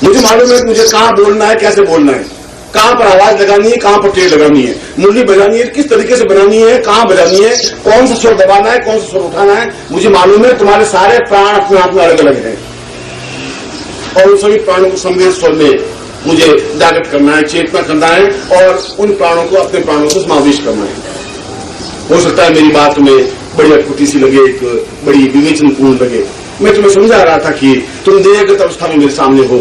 मुझे मालूम है कि मुझे कहाँ बोलना है, कैसे बोलना है, कहाँ पर आवाज लगानी है, कहाँ पर टेर लगानी है, मुरली बजानी है, किस तरीके से बनानी है, कहाँ बजानी है, कौन सा स्वर दबाना है, कौन सा स्वर उठाना है। मुझे मालूम है तुम्हारे सारे प्राण अपने आप में अलग अलग हैं और उन सभी प्राणों को संवेद स्वर में मुझे जागृत करना है, चेतना करना है और उन प्राणों को अपने प्राणों से समावेश करना है। हो सकता है मेरी बात में बड़ी अटपटी सी लगे, एक बड़ी विवेचनपूर्ण लगे। मैं तुम्हें समझा रहा था कि तुम देहगत अवस्था में मेरे सामने हो,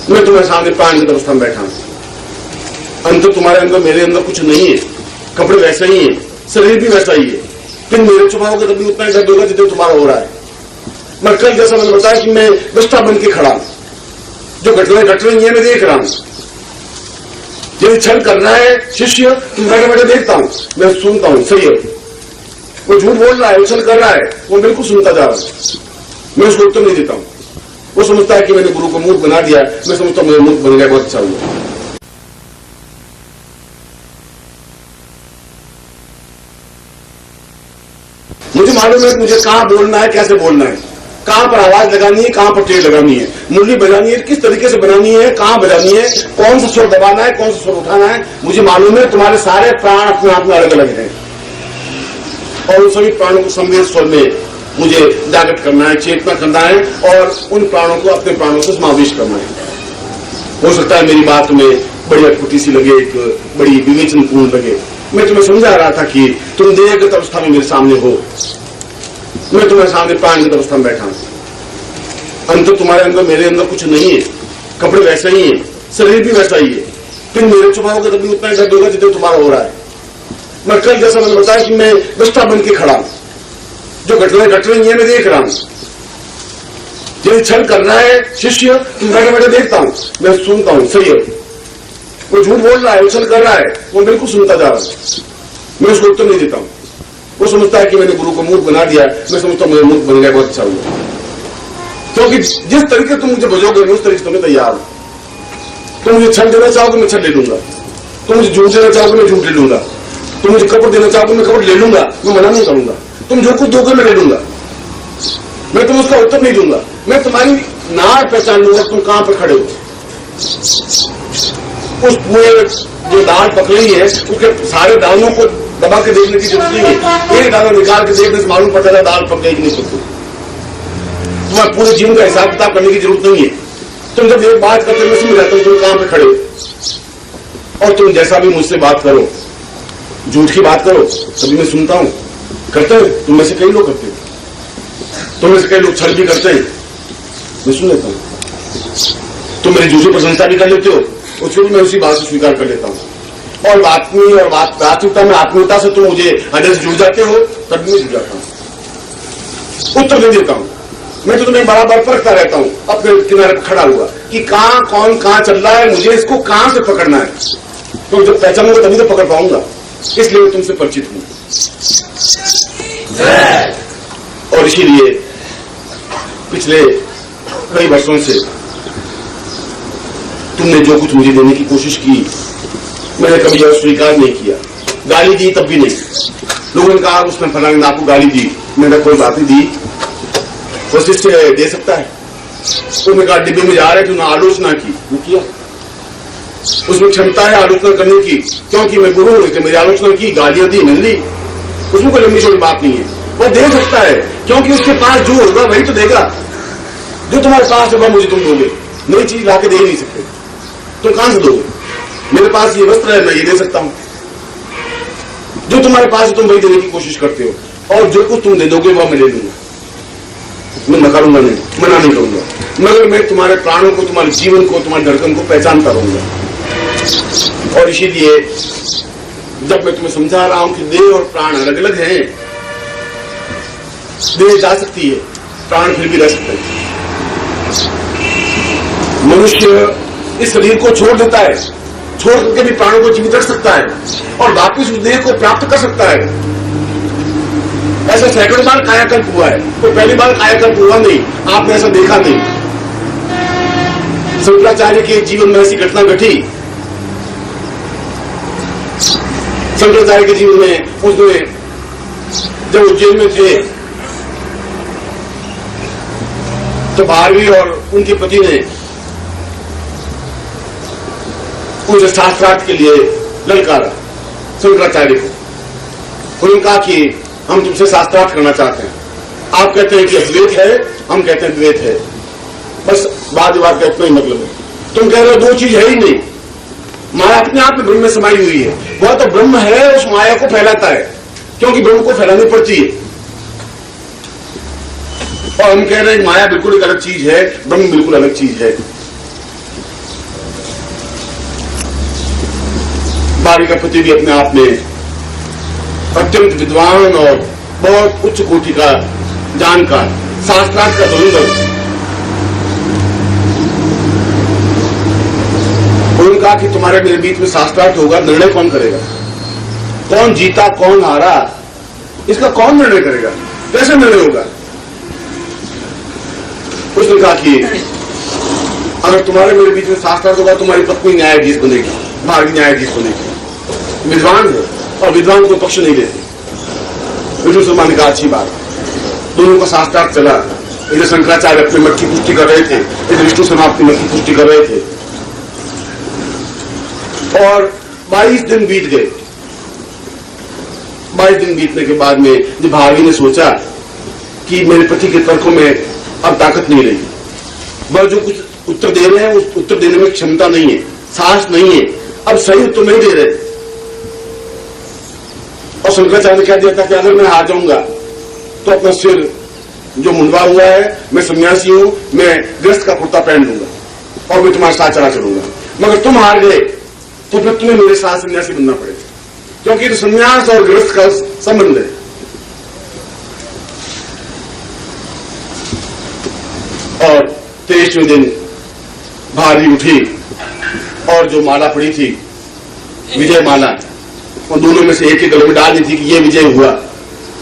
मैं तुम्हारे सामने प्राणगत अवस्था में बैठा हूं। अंतर तुम्हारे अंदर मेरे अंदर कुछ नहीं है, कपड़े वैसे ही है, शरीर भी वैसा ही है। तुम मेरे छुपाओगे तभी उतना ही दर्द होगा जितना तुम्हारा हो रहा है। मैं कल जैसा मैंने बताया कि मैं दस्ता बन के खड़ा हूं, जो घटनाएं घट रही है मैं देख रहा हूं। यदि छल कर रहा है शिष्य, तुम बैठे बैठे देखता हूं, मैं सुनता हूं। सही है, वो झूठ बोल रहा है, वो छल कर रहा है, वो बिल्कुल सुनता जा रहा है। मैं उसको उत्तर नहीं देता हूं। वो समझता है कि मैंने गुरु को मूर्ख बना दिया, मैं समझता हूं मेरा मूर्ख बन गया, बहुत अच्छा हुआ। मुझे मालूम है कि मुझे कहाँ बोलना है, कैसे बोलना है, कहाँ पर आवाज लगानी है, कहाँ पर टेर लगानी है, मुरली बजानी है, किस तरीके से बनानी है, कहाँ बजानी है, कौन सा स्वर दबाना है, कौन सा स्वर उठाना है। मुझे मालूम है तुम्हारे सारे प्राण अपने आप में अलग अलग हैं और उन सभी प्राणों को संवेद स्वर में मुझे जागृत करना है, चेतना करना है और उन प्राणों को अपने प्राणों से समावेश करना है। हो सकता है मेरी बात में बड़ी अटपटी सी लगे, एक बड़ी विवेचनपूर्ण लगे। मैं तुम्हें समझा रहा था कि तुम देहगत अवस्था में मेरे सामने हो, मैं तुम्हारे सामने प्राणगत अवस्था में बैठा हूं। अंतर तुम्हारे अंदर मेरे अंदर कुछ नहीं है, कपड़े वैसे ही है, शरीर भी वैसा ही है। तुम मेरे छुपाओगे तभी उतना ही दर्द होगा जितना तुम्हारा हो रहा है। मैं कल जैसा मैंने बताया कि मैं दस्ता बन के खड़ा हूं, जो घटनाएं घट रही है मैं देख रहा हूं। यदि छल कर रहा है शिष्य, तुम बैठे बैठे देखता हूं, मैं सुनता हूं। सही है, वो झूठ बोल रहा है, वो छल कर रहा है, वो बिल्कुल सुनता जा रहा है। मैं उसको उत्तर नहीं देता हूं। वो समझता है कि मैंने गुरु को मूर्ख बना दिया, मैं समझता हूं मेरा मूर्ख बन गया, बहुत अच्छा हुआ। क्योंकि जिस तरीके तुम मुझे बजोगे मैं उस तरीके से तुम्हें तैयार हूं। तुम मुझे छल देना चाहोगे मैं छल ले लूंगा, तुम मुझे झूठ देना चाहोगे मैं झूठ ले लूंगा, तुम मुझे कपड़ देना चाहोगे मैं कपड़ ले लूंगा, मैं मना नहीं करूंगा। तुम जो कुछ दोगे मैं ले लूंगा, मैं तुम उसका उत्तर नहीं दूंगा। मैं तुम्हारी नाड़ पहचान लूंगा तुम कहां पर खड़े हो। उस पूरे जो दाल पकड़ी है उसके सारे दानों को दबा के देखने की जरूरत नहीं है। एक दाना निकाल के देखने से मालूम पड़ता है दाल पक गई कि नहीं पकड़ी। तुम्हारे पूरे जीवन का हिसाब किताब करने की जरूरत नहीं है। तुम जब एक बात करते मैं समझ जाता हूं तुम कहां पर खड़े हो। और तुम जैसा भी मुझसे बात करो, झूठ की बात करो, तभी मैं सुनता हूं। करते हो तुम में से कई लोग करते हो, तुम में से कई लोग छल भी करते हैं, मैं सुन लेता हूं। तुम मेरी झूठी प्रशंसा भी कर लेते हो, उसको भी मैं उसी बात से स्वीकार कर लेता हूं। और आत्मीय और प्राथमिकता में आत्मीयता से तुम मुझे हृदय से जुड़ जाते हो, तब मैं जुड़ जाता हूं, उत्तर नहीं देता हूं। मैं तो तुम्हें बराबर परखता रहता हूं अपने किनारे पर खड़ा हुआ कि कहां कौन कहां चल रहा है, मुझे इसको कहां से पकड़ना है। तो जब पहचानूंगा तभी तो पकड़ पाऊंगा, इसलिए मैं तुमसे परिचित हूं। और इसीलिए पिछले कई वर्षों से तुमने जो कुछ मुझे देने की कोशिश की मैंने कभी यह स्वीकार नहीं किया। गाली दी तब भी नहीं। लोगों ने कहा उसने फलाने ने आपको गाली दी, मैंने कोई बात नहीं दी, वो शिष्य दे सकता है। उसने कहा डिब्बे में जा रहे थे, उन्होंने आलोचना की, वो किया। उसमें क्षमता है आलोचना करने की, क्योंकि मैं गुरु हूं इसलिए मेरी आलोचना की, गालियां दी, मैंने ली। उसमें कोई लंबी छोटी बात नहीं है। वो दे सकता है क्योंकि उसके पास जो होगा वही तो देगा। जो तुम्हारे पास होगा मुझे तुम दोगे, नई चीज लाके दे ही नहीं सकते। तुम कहां से दोगे? मेरे पास ये वस्त्र है, मैं ये दे सकता हूं। जो तुम्हारे पास है तुम वही देने की कोशिश करते हो, और जो कुछ तुम दे दोगे वह मैं ले लूंगा। मैं नकारूंगा नहीं, मना नहीं करूंगा, मगर मैं तुम्हारे प्राणों को, तुम्हारे जीवन को, तुम्हारे धड़कन को पहचानता रहूंगा। और इसीलिए जब मैं तुम्हें समझा रहा हूं कि देह और प्राण अलग अलग हैं, देह जा सकती है, प्राण फिर भी रह सकते हैं। मनुष्य इस शरीर को छोड़ देता है, छोड़ करके भी प्राणों को जीवित रख सकता है और वापिस उस देह को प्राप्त कर सकता है। ऐसा सैकड़ों बार कायाकल्प हुआ है, तो पहली बार कायाकल्प हुआ नहीं, आपने ऐसा देखा नहीं। शंकराचार्य के जीवन में ऐसी घटना घटी। शंकराचार्य के जीवन में उसने जब उज्जैन में थे तो भारवी और उनके पति ने उनसे शास्त्रार्थ के लिए ललकारा शंकराचार्य को। उन्होंने कहा कि हम तुमसे शास्त्रार्थ करना चाहते हैं। आप कहते हैं कि अद्वैत है, हम कहते हैं द्वैत है, बस बात बात का इतना ही मतलब है। तुम कह रहे हो दो चीज है ही नहीं, माया अपने आप में ब्रह्म में समाई हुई है। वह तो ब्रह्म है, उस माया को फैलाता है, क्योंकि ब्रह्म को फैलानी पड़ती है। और हम कह रहे हैं माया बिल्कुल एक अलग चीज है, ब्रह्म बिल्कुल अलग चीज है। बारी का पति भी अपने आप में अत्यंत विद्वान और बहुत उच्च कोटि का जानकार, शास्त्रार्थ का धुरंधर। उन्होंने कहा कि तुम्हारे मेरे बीच में शास्त्रार्थ होगा, निर्णय कौन करेगा? कौन जीता कौन हारा, इसका कौन निर्णय करेगा? कैसे निर्णय होगा? उसने कहा कि अगर तुम्हारे मेरे बीच में शास्त्रार्थ होगा, तुम्हारी पत्नी न्यायाधीश बनेगी, भागी न्यायाधीश बनेगी। विद्वान है और विद्वान को पक्ष नहीं लेते। विष्णु शर्मा ने कहा अच्छी बात। दोनों का शास्त्रार्थ चला। इधर शंकराचार्य अपने मत की पुष्टि कर रहे थे, इधर विष्णु शर्मा अपनी मत की पुष्टि कर रहे थे। और 22 दिन बीत गए। 22 दिन बीतने के बाद में जब भावी ने सोचा कि मेरे पति के तर्कों में अब ताकत नहीं रही, वह जो कुछ उत्तर दे रहे हैं उस उत्तर देने में क्षमता नहीं है, साहस नहीं है, अब सही उत्तर नहीं दे रहे। और शंकराचार्य ने कह दिया था कि अगर मैं हार जाऊंगा तो अपना सिर जो मुंडवा हुआ है, मैं सन्यासी हूं, मैं गृहस्थ का कुर्ता पहन लूंगा और मैं तुम्हारे साथ चला चलूंगा। मगर तुम हार गए तो फिर तुम्हें मेरे साथ सन्यासी बनना पड़ेगा, क्योंकि तो सन्यास और गृहस्थ का संबंध है। और 23वें दिन भारी उठी और जो माला पड़ी थी, विजय माला, उन दोनों में से एक के गले में डाल दी थी कि ये विजय हुआ,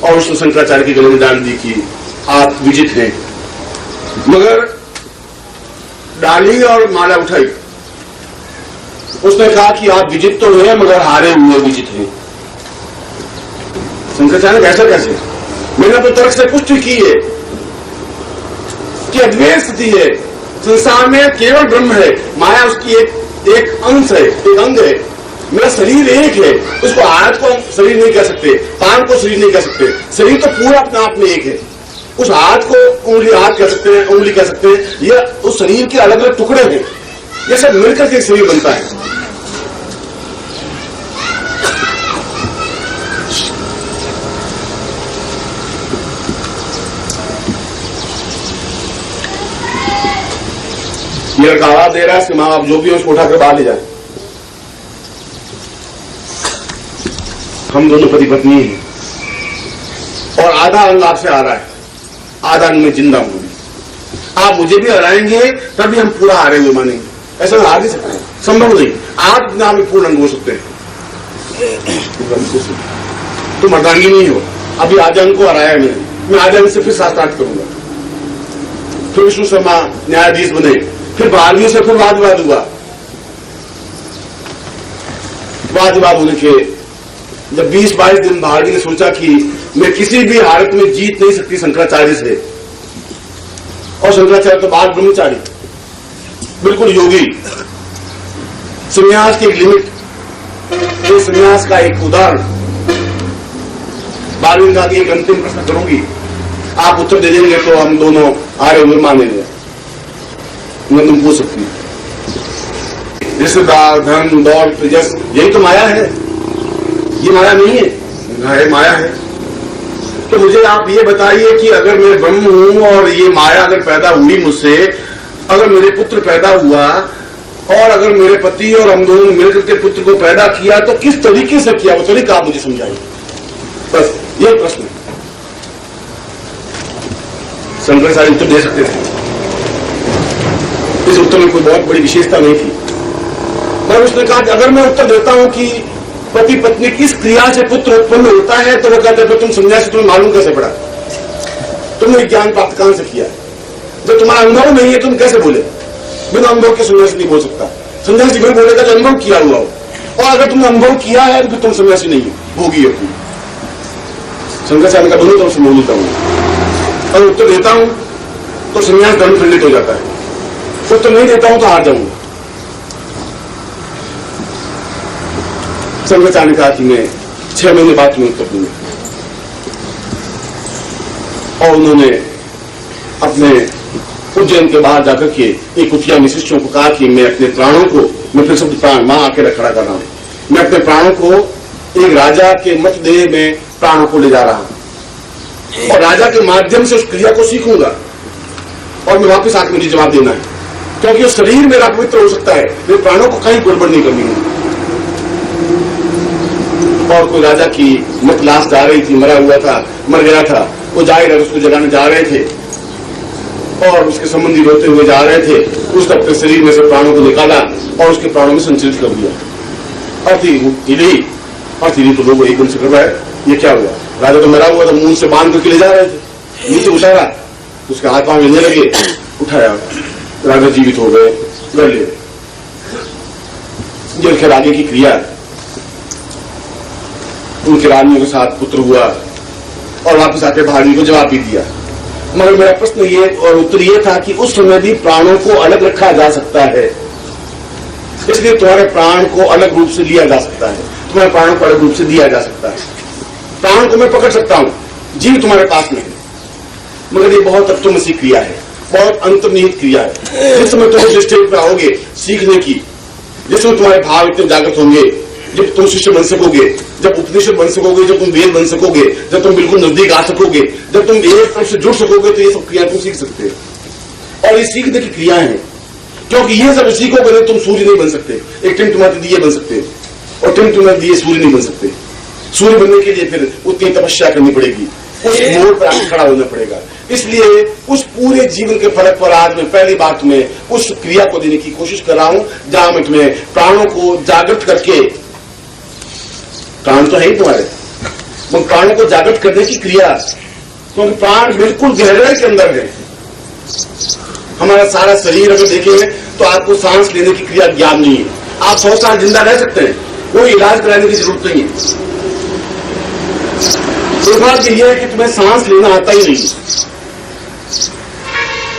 और उसने शंकराचार्य के गले में डाल दी कि आप विजित हैं। मगर डाली और माला उठाई, उसने कहा कि आप विजित तो हैं मगर हारे हुए विजित हैं। शंकराचार्य ऐसा कैसे? मैंने तो तर्क से पुष्टि की है कि अद्वैत स्थिति है, संसार में केवल ब्रह्म है, माया उसकी एक अंश है, एक अंग है। मेरा शरीर एक है, उसको हाथ को शरीर नहीं कह सकते, पांव को शरीर नहीं कह सकते, शरीर तो पूरा अपने आप में एक है। उस हाथ को उंगली हाथ कह सकते हैं, उंगली कह सकते हैं, यह उस शरीर के अलग अलग टुकड़े हैं, ये सब मिलकर के शरीर बनता है। ये गावा दे रहा है, इसके माँ बाप जो भी है उसको उठाकर बाहर ले जाए। हम दोनों पति पत्नी हैं और आधा अंग आपसे आ रहा है, आधा अंग में जिंदा हूं। आप मुझे भी हराएंगे तभी हम पूरा हारे हुए मानेंगे। ऐसा हार नहीं सकते, संभव नहीं। आप अपने आप में पूर्ण अंग हो सकते हैं, तुम अर्धांगी नहीं हो। अभी आधे अंग को हराया है मैं आधे अंग से फिर शास्त्रार्थ करूंगा। फिर विष्णु शर्मा न्यायाधीश बने, फिर भारवियों से फिर वाद विवाद हुआ। वाद विवाद होने के जब 20-22 दिन भारवी ने सोचा कि मैं किसी भी हालत में जीत नहीं सकती शंकराचार्य से, और शंकराचार्य तो बाल ब्रह्मचारी, बिल्कुल योगी, संन्यास की एक लिमिट, संन्यास का एक उदाहरण। भारवी ने कहा कि एक अंतिम प्रश्न करूंगी, आप उत्तर दे देंगे तो हम दोनों हारे हुए मानेंगे। मैं तुम पूछ सकती हूं, रिश्तेदार, धन, दौलत, यश, यही तो माया है। ये माया नहीं है, माया है। तो मुझे आप ये बताइए कि अगर मैं ब्रह्म हूं और ये माया अगर पैदा हुई मुझसे, अगर मेरे पुत्र पैदा हुआ और अगर मेरे पति और हम दोनों मिलकर के पुत्र को पैदा किया तो किस तरीके से किया, वो तरीका आप मुझे समझाइए। बस ये प्रश्न शंकराचार्य उत्तर दे सकते थे। इस उत्तर में कोई बहुत बड़ी विशेषता नहीं थी, पर उसने कहा कि अगर मैं उत्तर देता हूं कि पति पत्नी किस क्रिया से पुत्र उत्पन्न होता है, तो वो कहते हैं तुम सन्यासी, तुम्हें मालूम कैसे पड़ा, तुमने ज्ञान प्राप्त कहां से किया? जब तुम्हारा अनुभव नहीं है तुम कैसे बोले? बिना अनुभव के सन्यासी नहीं बोल सकता। सन्यासी फिर बोलेगा जो अनुभव किया हुआ हो, और अगर तुमने अनुभव किया है तो फिर तुम सन्यासी नहीं हो, भोगी हो। शंकराचार्य का दोनों तरफ से मैं बोलता हूं और उत्तर देता हूं तो संन्यास धर्म खंडित हो जाता है। उत्तर नहीं देता हूं तो हार जाऊंगा। संगचार्य ने कहा कि मैं 6 महीने बाद तुम्हें उत्तर दूंगा। और उन्होंने अपने उज्जैन के बाहर जाकर के एक कुटिया में शिष्यों को कहा कि मैं अपने प्राणों को, मैं फिर शब्द प्राण मां आके खड़ा कर रहा हूं, मैं अपने प्राणों को एक राजा के मतदेह में प्राणों को ले जा रहा हूं और राजा के माध्यम से उस क्रिया को सीखूंगा और मैं वापस आकर मुझे जवाब देना है, क्योंकि उस शरीर मेरा पवित्र हो सकता है, मेरे प्राणों को कहीं गड़बड़ नहीं करनी है। और कोई राजा की मत लाश जा रही थी, मरा हुआ था, मर गया था, वो जाहिर है उसको जगाने जा रहे थे और उसके संबंधी रोते हुए जा रहे थे। उसने अपने शरीर में से प्राणों को निकाला और उसके प्राणों में संचरित कर दिया। अर्थी हिली, अर्थी तो लोग एकदम से कर रहा है, ये क्या हुआ? राजा तो मरा हुआ था, मुंह से बांध करके ले जा रहे थे, नीचे उतारा, उसके हाथ पांव मिलने लगे, उठाया, राजा जीवित हो गए, घर ले गए। फिर आगे की क्रिया, उनके रानियों के साथ पुत्र हुआ और वापस आके भाभी को जवाब भी दिया। मगर मेरा प्रश्न ये और उत्तर ये था कि उस समय भी प्राणों को अलग रखा जा सकता है, इसलिए तुम्हारे प्राण को अलग रूप से लिया जा सकता है, तुम्हारे प्राणों को अलग रूप से दिया जा सकता है। प्राण को मैं पकड़ सकता हूं, जीव तुम्हारे पास में है, मगर ये बहुत तत्वमसी क्रिया है, बहुत अंतर्निहित क्रिया है। जिस समय तुम उस स्टेज पर आओगे सीखने की, जिस समय तुम्हारे भाव इतने जागृत होंगे, जब तुम शिष्य बन सकोगे, जब उपनिषद बन सकोगे, जब तुम वेद बन सकोगे, जब तुम बिल्कुल नजदीक आ सकोगे, जब तुम एक तरफ से जुड़ सकोगे, तो ये सब क्रिया तुम सीख सकते हो। और ये सीखने की क्रियाएं हैं, क्योंकि ये सब सीखोगे नहीं तुम सूर्य नहीं बन सकते, एक टिमटिमाते दिए बन सकते हो और टिमटिमाते दिए सूर्य नहीं बन सकते। सूर्य बनने के लिए फिर उतनी तपस्या करनी पड़ेगी, उस मोड़ पर आगे खड़ा होना पड़ेगा। इसलिए उस पूरे जीवन के फलक पर आज मैं पहली बार तुम्हें उस क्रिया को देने की कोशिश कर रहा हूं, जहां मैं तुम्हें प्राणों को जागृत करके, प्राण तो है ही तुम्हारे, मगर प्राणों को जागृत करने की क्रिया, क्योंकि प्राण बिल्कुल गहराई के अंदर है। हमारा सारा शरीर अगर देखें तो आपको सांस लेने की क्रिया ज्ञान नहीं है। आप 100 साल जिंदा रह सकते हैं, कोई इलाज कराने की जरूरत नहीं है। दुर्भाग्य यह है कि तुम्हें सांस लेना आता ही नहीं।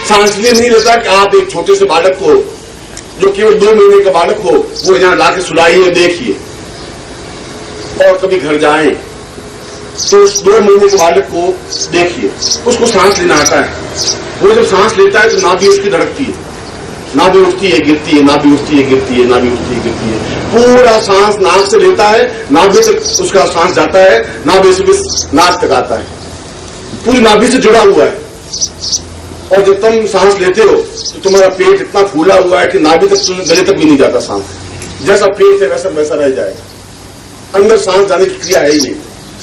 सांस लिए नहीं लेता कि आप एक छोटे से बालक को, जो केवल 2 महीने का बालक हो, वो यहां लाके सुलाइए, देखिए, और कभी घर जाएं तो उस 2 महीने के बालक को देखिए, उसको सांस लेना आता है। वो जब सांस लेता है तो नाभि उसकी धड़कती है, नाभि उठती है गिरती है, नाभि उठती है गिरती है, नाभि उठती है गिरती है। पूरा सांस नाक से लेता है, नाभि तक उसका सांस जाता है, नाभि से नाक तक आता है, पूरी नाभि से जुड़ा हुआ है। और जब तुम सांस लेते हो तो तुम्हारा पेट इतना फूला हुआ है कि नाभि तक, गले तक भी नहीं जाता सांस, जैसा पेट है वैसा वैसा रह जाएगा, अंदर सांस जाने की क्रिया है ही नहीं।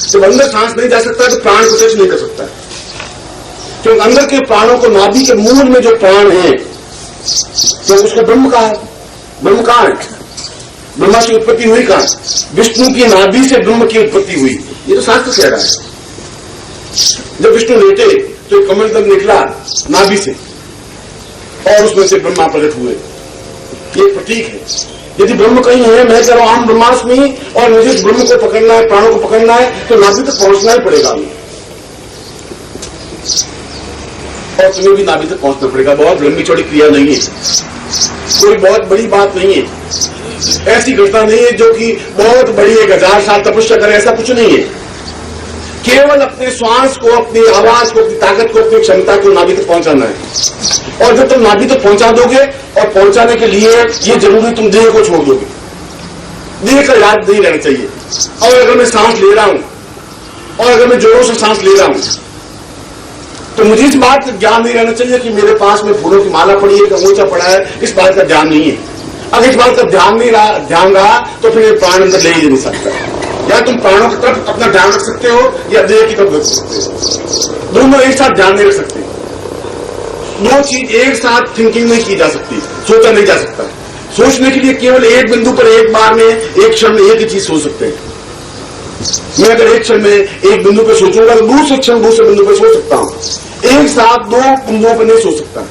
जब अंदर सांस नहीं जा सकता तो प्राण को टच नहीं कर सकता, क्योंकि अंदर के प्राणों को, नाभि के मूल में जो प्राण है, तो उसको ब्रह्म कहा है। ब्रह्म कहां है? ब्रह्मा की उत्पत्ति हुई कहां? विष्णु की नाभि से ब्रह्म की उत्पत्ति हुई, ये तो शास्त्र कह रहा है। जब विष्णु लेटे तो कमल तक निकला नाभि से और उसमें से ब्रह्मा प्रकट हुए, ये प्रतीक है। यदि ब्रह्म कहीं है, मैं कह रहा हूं हम ब्रह्मास्मि, और मुझे इस ब्रह्म को पकड़ना है, प्राणों को पकड़ना है, तो नाभि तक पहुंचना ही पड़ेगा हमें, और तुम्हें भी नाभि तक पहुंचना पड़ेगा। बहुत लंबी चौड़ी क्रिया नहीं है, कोई बहुत बड़ी बात नहीं है, ऐसी घटना नहीं है जो कि बहुत बड़ी 1000 साल तपस्या करे, ऐसा कुछ नहीं है। केवल अपने श्वास को, अपनी आवाज को, अपनी ताकत को, अपनी क्षमता को नाभि तक पहुंचाना है। और जब तुम नाभि तक पहुंचा दोगे, और पहुंचाने के लिए ये जरूरी तुम देह को छोड़ दोगे, देह का याद नहीं रहना चाहिए। और अगर मैं सांस ले रहा हूं, और अगर मैं जोरों से सांस ले रहा हूं, तो मुझे इस बात का ज्ञान नहीं रहना चाहिए कि मेरे पास में फूलों की माला पड़ी है, गंगोचा पड़ा है, इस बात का ध्यान नहीं है। अगर इस बात का ध्यान रहा तो फिर प्राण अंदर ले ही नहीं सकता। या तुम प्राणों की तरफ अपना ध्यान रख सकते हो, या देह की तरफ रख सकते हो, दोनों एक साथ ध्यान नहीं रख सकते। 2 चीज एक साथ थिंकिंग नहीं की जा सकती, सोचा नहीं जा सकता। सोचने के लिए केवल एक बिंदु पर एक बार में, एक क्षण में एक ही चीज सोच सकते हैं। मैं अगर एक क्षण में एक बिंदु पर सोचूंगा तो दूसरे क्षण दूसरे बिंदु पर सोच सकता हूं। एक साथ 2 बिंदुओं पर नहीं सोच सकता।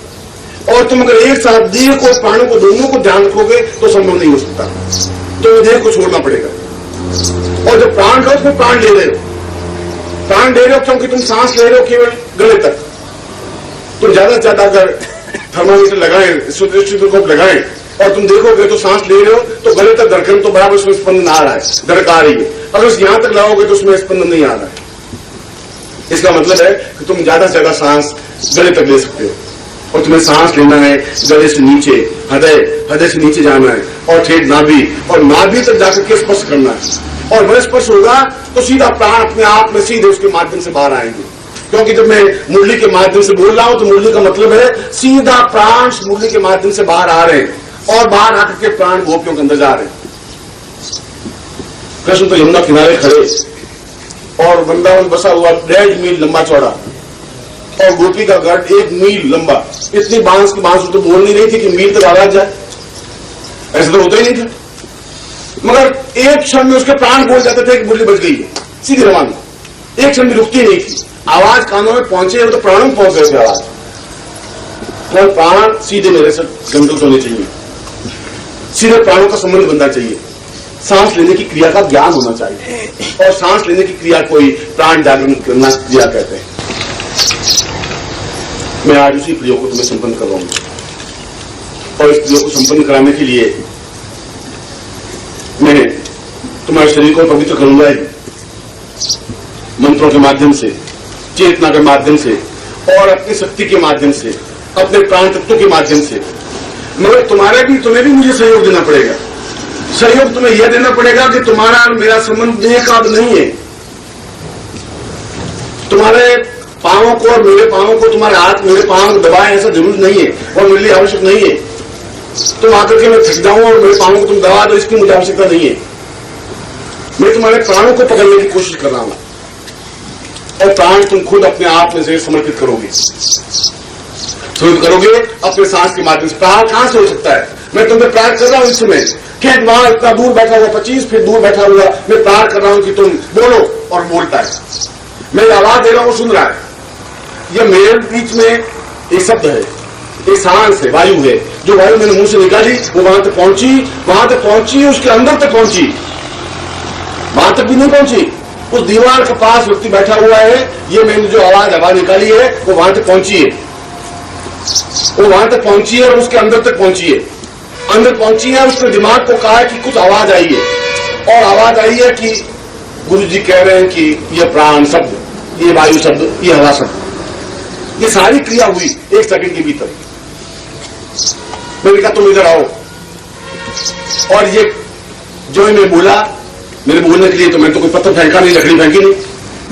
और तुम अगर एक साथ देह को, प्राणों को, दोनों को ध्यान रखोगे तो संभव नहीं हो सकता, तो देह को छोड़ना पड़ेगा। और जब प्राण लो, उसमें प्राण ले रहे हो, प्राण ले रहे हो क्योंकि तुम सांस ले रहे हो केवल गले तक, तुम ज्यादा से ज्यादा अगर थर्मामीटर लगाएं, स्टेथोस्कोप लगाएं और तुम देखोगे तो सांस ले रहे हो तो गले तक धड़कन तो बराबर उसमें स्पंदन आ रहा है, धड़क आ रही है। अगर यहां तक लगाओगे तो उसमें स्पंदन नहीं आ रहा है। इसका मतलब है कि तुम ज्यादा से ज्यादा सांस गले तक ले सकते हो और तुम्हें सांस लेना है गले से नीचे, हृदय से नीचे जाना है और ठेठ नाभि, और नाभि तक जाकर के स्पर्श करना है। और वह स्पर्श होगा तो सीधा प्राण अपने आप में सीधे उसके माध्यम से बाहर आएंगे। क्योंकि जब मैं मुरली के माध्यम से बोल रहा हूं तो मुरली का मतलब है सीधा प्राण मुरली के माध्यम से बाहर आ रहे हैं और बाहर आकर के प्राण गोपियों के अंदर जा रहे हैं। कृष्ण तो यमुना किनारे खड़े और वृंदावन बसा हुआ 1.5 मील लंबा चौड़ा और गोपी का गढ़ 1 मील लंबा। इतनी बांस की बांस तो बोल नहीं रही थी कि मील तक आवाज जाए, ऐसा तो होता ही नहीं था। मगर एक क्षण में उसके प्राण बोल जाते थे कि मुरली बज गई है, सीधी रवाना, एक क्षण भी रुकती नहीं थी। आवाज कानों में पहुंचे तो प्राणों में पहुंच गए थे आवाज। तो प्राण सीधे मेरे से गंतव्य होने चाहिए, सीधे प्राणों का संबंध बनना चाहिए। सांस लेने की क्रिया का ज्ञान होना चाहिए और सांस लेने की क्रिया कोई प्राण जागरण करना क्रिया कहते हैं। मैं आज उसी क्रिया को तुम्हें संपन्न करवाऊंगा और इस क्रिया को संपन्न कराने के लिए मैं तुम्हारे शरीर को पवित्र करूंगा ही, मंत्रों के माध्यम से, चेतना के माध्यम से और अपनी शक्ति के माध्यम से, अपने प्राण तत्वों के माध्यम से। मगर तुम्हें भी मुझे सहयोग देना पड़ेगा। सहयोग तुम्हें यह देना पड़ेगा कि तुम्हारा और मेरा संबंध बेकाब नहीं है। तुम्हारे पांवों को और मेरे पांवों को, तुम्हारे हाथ मेरे पांव को दबाए ऐसा जरूरी नहीं है और मेरे लिए आवश्यक नहीं है। तुम आकर के मैं थक जाऊं और मेरे पांवों को तुम दबा दो, इसकी मुझे आवश्यकता नहीं है। मैं तुम्हारे प्राणों को पकड़ने की कोशिश कर रहा हूं और प्राण तुम खुद अपने आप में से समर्पित करोगे, अपने सांस के माध्यम से। प्राण कहां से हो सकता है? मैं तुम्हें प्राण कर रहा हूं इस समय, खेत वहां इतना दूर बैठा हुआ, 25 फीट दूर बैठा हुआ, मैं प्राण कर रहा हूं कि तुम बोलो और बोलता है। मैं आवाज दे रहा हूं, सुन रहा है। यह मेरे बीच में एक शब्द है, एक सांस है, वायु है। जो वायु मैंने मुंह से निकाली वो वहां तक पहुंची, उसके अंदर तक पहुंची, वहां तक भी नहीं पहुंची। उस दीवार के पास व्यक्ति बैठा हुआ है, ये मैंने जो हवा निकाली है वो वहां तक पहुंची है, वो वहां तक पहुंची है और उसके अंदर तक पहुंची है। अंदर पहुंची है, उसने दिमाग को कहा कि कुछ आवाज आई है और आवाज आई है कि गुरु जी कह रहे हैं कि ये प्राण शब्द, ये वायु शब्द, ये हवा शब्द, ये सारी क्रिया हुई 1 सेकंड के भीतर। मैंने कहा तुम इधर आओ और ये जो मैं बोला, मेरे बोलने के लिए तो मैं तो कोई पत्थर फेंका नहीं, लकड़ी फेंकी नहीं,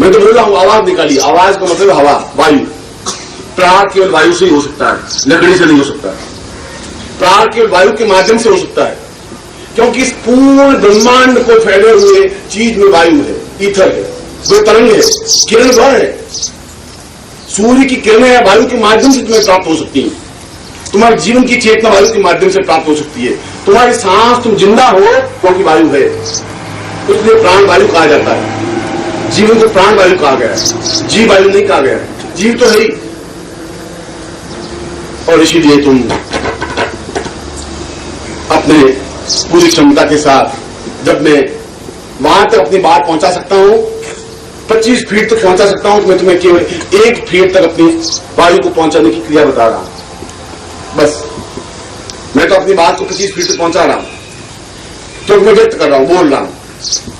मैं तो बोल रहा हूं, आवाज निकाली। आवाज का मतलब हवा, वायु। प्राण केवल वायु से ही हो सकता है, लकड़ी से नहीं हो सकता है। प्राण केवल वायु के माध्यम से हो सकता है, क्योंकि इस पूर्ण ब्रह्मांड को फैले हुए चीज में वायु है, ईथर है, वो तरंग है, किरण भर है। सूर्य की किरणें वायु के माध्यम से तुम्हें प्राप्त हो सकती है। तुम्हारे जीवन की चेतना वायु के माध्यम से प्राप्त हो सकती है। तुम्हारी सांस, तुम जिंदा हो क्योंकि वायु है, इसलिए प्राण वायु कहा जाता है। जीवन को प्राण वायु कहा गया है, जीव वायु नहीं कहा गया है। जीव तो है ही। और इसीलिए तुम अपने पूरी क्षमता के साथ, जब मैं वहां तक अपनी बात पहुंचा सकता हूं, 25 फीट तक पहुंचा सकता हूं, तो मैं तुम्हें केवल 1 फीट तक अपनी वायु को पहुंचाने की क्रिया बता रहा हूं। बस मैं तो अपनी बात को 25 फीट तक पहुंचा रहा हूं, तो मैं व्यक्त कर रहा हूं, बोल रहा हूं,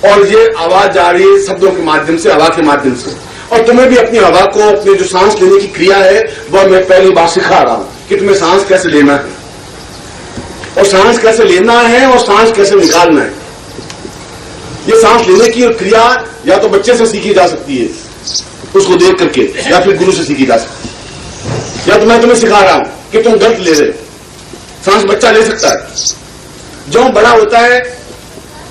और ये आवाज जा रही है शब्दों के माध्यम से, हवा के माध्यम से। और तुम्हें भी अपनी हवा को, अपने जो सांस लेने की क्रिया है वह मैं पहली बार सिखा रहा हूं कि तुम्हें सांस कैसे लेना है और सांस कैसे लेना है और सांस कैसे निकालना है। ये सांस लेने की क्रिया या तो बच्चे से सीखी जा सकती है, उसको देख करके, या फिर गुरु से सीखी जा सकती है, या तो मैं तुम्हें सिखा रहा हूं कि तुम गलत ले रहे। सांस बच्चा ले सकता है, जो बड़ा होता है,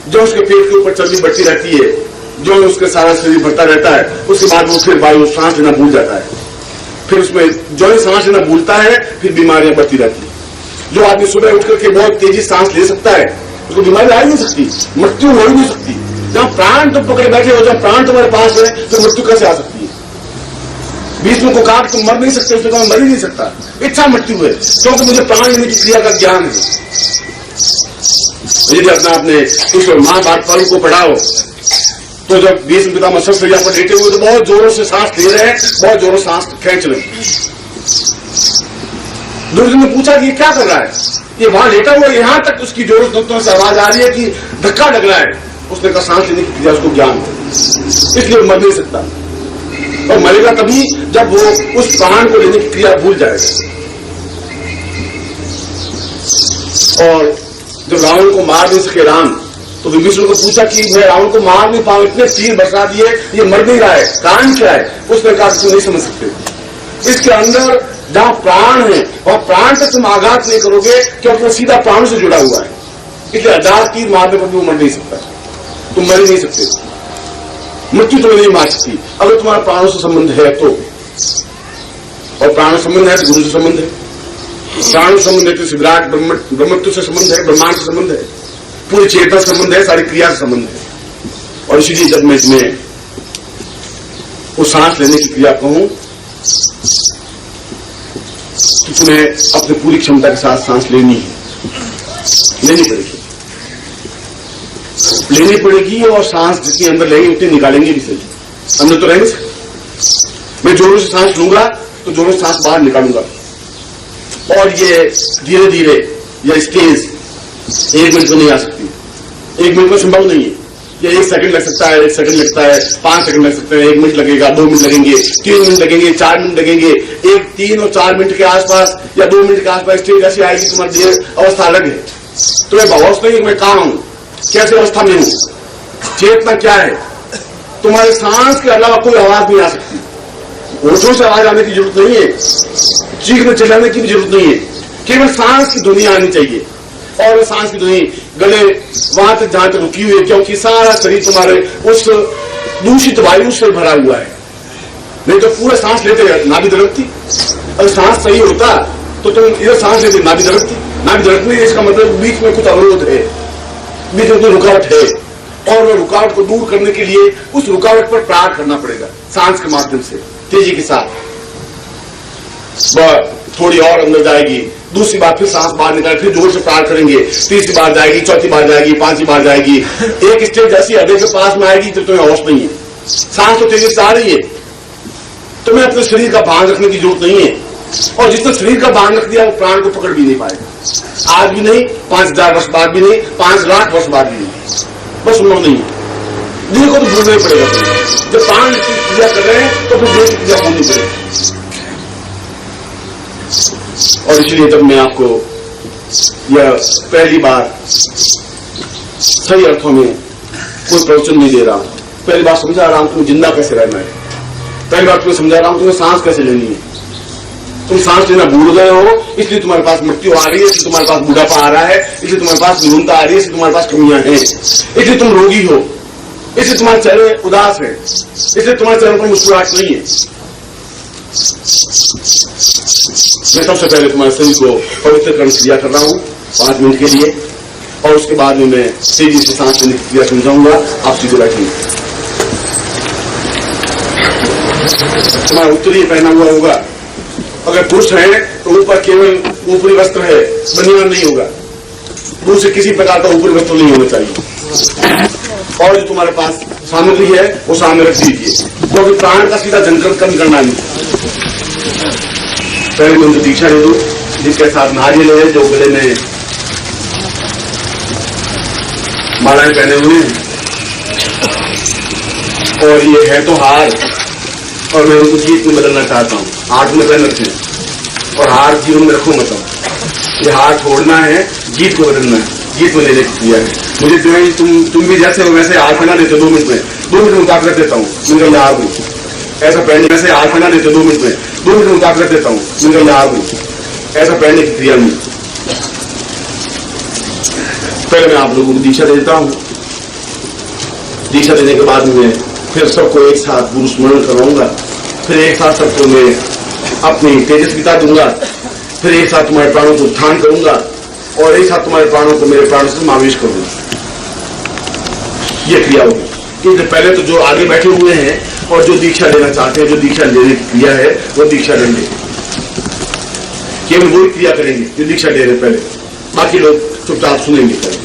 जो उसके पेट के ऊपर चर्बी बढ़ती रहती है, जो उसके सारा शरीर भरता रहता है, उसके बाद वो फिर वायु सांस लेना भूल जाता है। फिर उसमें जो ही सांस लेना भूलता है, फिर बीमारियां बढ़ती रहती है। जो आदमी सुबह उठ करके बहुत तेजी सांस ले सकता है, उसको बीमारी आ ही नहीं सकती, मृत्यु हो ही नहीं सकती। जहां प्राण तुम पकड़े बैठे हो, जहां प्राण तुम्हारे पास है, तो मृत्यु कैसे आ सकती है? बीच में को काट तुम मर नहीं सकते, उसमें कहा मर ही नहीं सकता, इच्छा मृत्यु है, क्योंकि मुझे प्राण लेने की क्रिया का ज्ञान है। यदि अपना अपने इस महाभारत पर्व को पढ़ाओ, तो जब भीष्म पितामह शस्त्रक्रिया पर लेटे हुए तो बहुत जोरों से सांस ले रहे हैं, बहुत जोरों से सांस खींच रहे हैं, दुर्योधन ने पूछा कि ये क्या कर रहा है, ये वहां लेटा हुआ, यहां तक उसकी जोरों तंत्रों से आवाज आ रही है कि धक्का लग रहा है। उसने कहा सांस लेने की क्रिया उसको ज्ञान है, इसलिए मर नहीं सकता, और मरेगा तभी जब वो उस प्राण को लेने की क्रिया भूल जाएगा। और जब रावण को मार नहीं सके राम, तो विभीषण को पूछा कि मैं रावण को मार नहीं पाऊं, इतने तीर बरसा दिए, ये मर नहीं रहा है, कारण क्या है? उसने कहा तुम नहीं समझ सकते, इसके अंदर जहां प्राण है वहां प्राण से तुम आघात नहीं करोगे, क्योंकि वो सीधा प्राण से जुड़ा हुआ है, इसलिए 1000 तीर मारने पर भी वो मर नहीं सकता, तुम मर ही नहीं सकते, मृत्यु तुम्हें नहीं मार सकती अगर तुम्हारा प्राणों से संबंध है तो। और प्राण संबंध है तो गुरु से संबंध है, प्राण संबंध है तो विराट ब्रह्मत्व से संबंध है, ब्रह्मांड से संबंध है, पूरी चेतना से संबंध है, सारी क्रिया से संबंध है। और इसीलिए जब मैं इसमें वो सांस लेने की क्रिया कहूं तो तुम्हें अपनी पूरी क्षमता के साथ सांस लेनी पड़ेगी, और सांस जितनी अंदर लेंगे उतनी निकालेंगे भी सही, अंदर तो रहेंगे। मैं जोरों से सांस लूंगा तो जोरों से सांस बाहर निकालूंगा, और ये धीरे धीरे यह स्टेज 1 मिनट में नहीं आ सकती, 1 मिनट में संभव नहीं है, ये 1 सेकंड लग सकता है, 1 सेकंड लगता है, 5 सेकंड लग सकते हैं, 1 मिनट लगेगा, 2 मिनट लगेंगे, 3 मिनट लगेंगे, 4 मिनट लगेंगे। 1, 3 और 4 मिनट के आसपास या 2 मिनट के आसपास स्टेज ऐसी आएगी तुम्हारी अवस्था अलग है, तुम्हें भावों नहीं मैं कहां हूं, कैसे अवस्था में हूं, चेतना क्या है, तुम्हारे सांस के अलावा कोई आवाज नहीं आ सकती, होठों से आवाज आने की जरूरत नहीं है, चीखने चिल्लाने की भी जरूरत नहीं है, केवल सांस की ध्वनि आनी चाहिए। और सांस की ध्वनि गले वहां तक जहां तक रुकी हुई है, क्योंकि सारा शरीर तुम्हारे उस दूषित वायु से भरा हुआ है, नहीं तो पूरा सांस लेते नाभि धड़कती। अगर सांस सही होता तो तुम इधर सांस लेते नाभि धड़कती, इसका मतलब बीच में कुछ अवरोध है, बीच में कोई रुकावट है, और वह रुकावट को दूर करने के लिए उस रुकावट पर प्रहार करना पड़ेगा सांस के माध्यम से, तेजी के साथ। वह थोड़ी और अंदर जाएगी, दूसरी बार फिर सांस बाहर निकाले, फिर जोर से प्रहार करेंगे, तीसरी बार जाएगी, चौथी बार जाएगी, 5वीं बार जाएगी, एक स्टेज ऐसी हृदय के पास में आएगी तो तुम्हें होश नहीं है, सांस तो तेजी से आ रही है, तुम्हें अपने शरीर का भान रखने की जरूरत नहीं है, और जिसने शरीर का भान रख दिया वो प्राण को पकड़ भी नहीं पाएगा, आज भी नहीं, 5000 वर्ष बाद भी नहीं, 5 लाख वर्ष बाद भी नहीं, बस संभव नहीं है। दिल को तो भूलना ही पड़ेगा, जब प्राण की क्रिया कर रहे हैं तो फिर दिल की क्रिया भूलनी पड़ेगी। और इसलिए जब मैं आपको यह पहली बार सही अर्थों में कोई प्रवचन नहीं दे रहा हूं, पहली बार समझा रहा हूं तुम्हें जिंदा कैसे रहना है, पहली बार तुम्हें समझा रहा हूं तुम्हें सांस कैसे लेनी है। तुम सांस लेना भूल गए हो, इसलिए तुम्हारे पास मृत्यु आ रही है, इसलिए तुम्हारे पास बुढ़ापा आ रहा है, इसलिए तुम्हारे पास न्यूनता आ रही है, इसलिए तुम्हारे पास कमियां हैं, इसलिए तुम रोगी हो, इसलिए तुम्हारे चेहरे उदास है, इसलिए तुम्हारे चेहरे पर मुस्कुराहट नहीं है। मैं सबसे पहले तुम्हारे शरीर को पवित्र करने की क्रिया कर रहा हूं 5 मिनट के लिए, और उसके बाद में मैं तेजी से सांस लेने की क्रिया समझाऊंगा। आप सीधे बैठिए, तुम्हारा उत्तरीय पहना हुआ होगा, अगर पुरुष है तो ऊपर केवल ऊपरी वस्त्र है, बनियान नहीं होगा, दूसरे किसी प्रकार का ऊपरी वस्त्र नहीं होना चाहिए, और जो तुम्हारे पास सामग्री है वो सामने रख दीजिए, क्योंकि प्राण का सीधा जनकन कम करना नहीं। पहले मैं उनको दीक्षा दे दूं, जिसके साथ नारियल है, जो गले में मालाएं पहने हुए हैं, और ये है तो हार, और मैं उनको जीत में बदलना चाहता हूँ, हाथ में पहन रखे और हार जीवन में रखो मतलब, ये हार छोड़ना है, जीत को बदलना है, जीत में लेने की क्रिया है। मुझे तुम भी जैसे हो वैसे हार पहना देते 2 मिनट में, 2 मिनट में उतार कर देता हूँ, मैं यहाँ हूँ, ऐसा पहनने वैसे हार पहना देते 2 मिनट में, 2 मिनट में उतार कर देता हूँ, मैं यहाँ हूँ, ऐसा पहनने की क्रिया में। पहले मैं आप लोगों को दीक्षा देता हूँ, दीक्षा देने के बाद में फिर सबको एक साथ गुरु स्मरण करवाऊंगा, फिर एक साथ सबको मैं अपनी तेजस्विता दूंगा, फिर एक साथ तुम्हारे प्राणों को उत्थान करूंगा, और एक साथ तुम्हारे प्राणों को मेरे प्राणों से समावेश करूंगा। ये क्रिया होगी, क्योंकि पहले तो जो आगे बैठे हुए हैं और जो दीक्षा लेना चाहते हैं, जो दीक्षा लेने की क्रिया है वो दीक्षा लेंगे, केवल वही क्रिया करेंगे जो दीक्षा ले रहे पहले, बाकी लोग चुपचाप सुनेंगे पहले।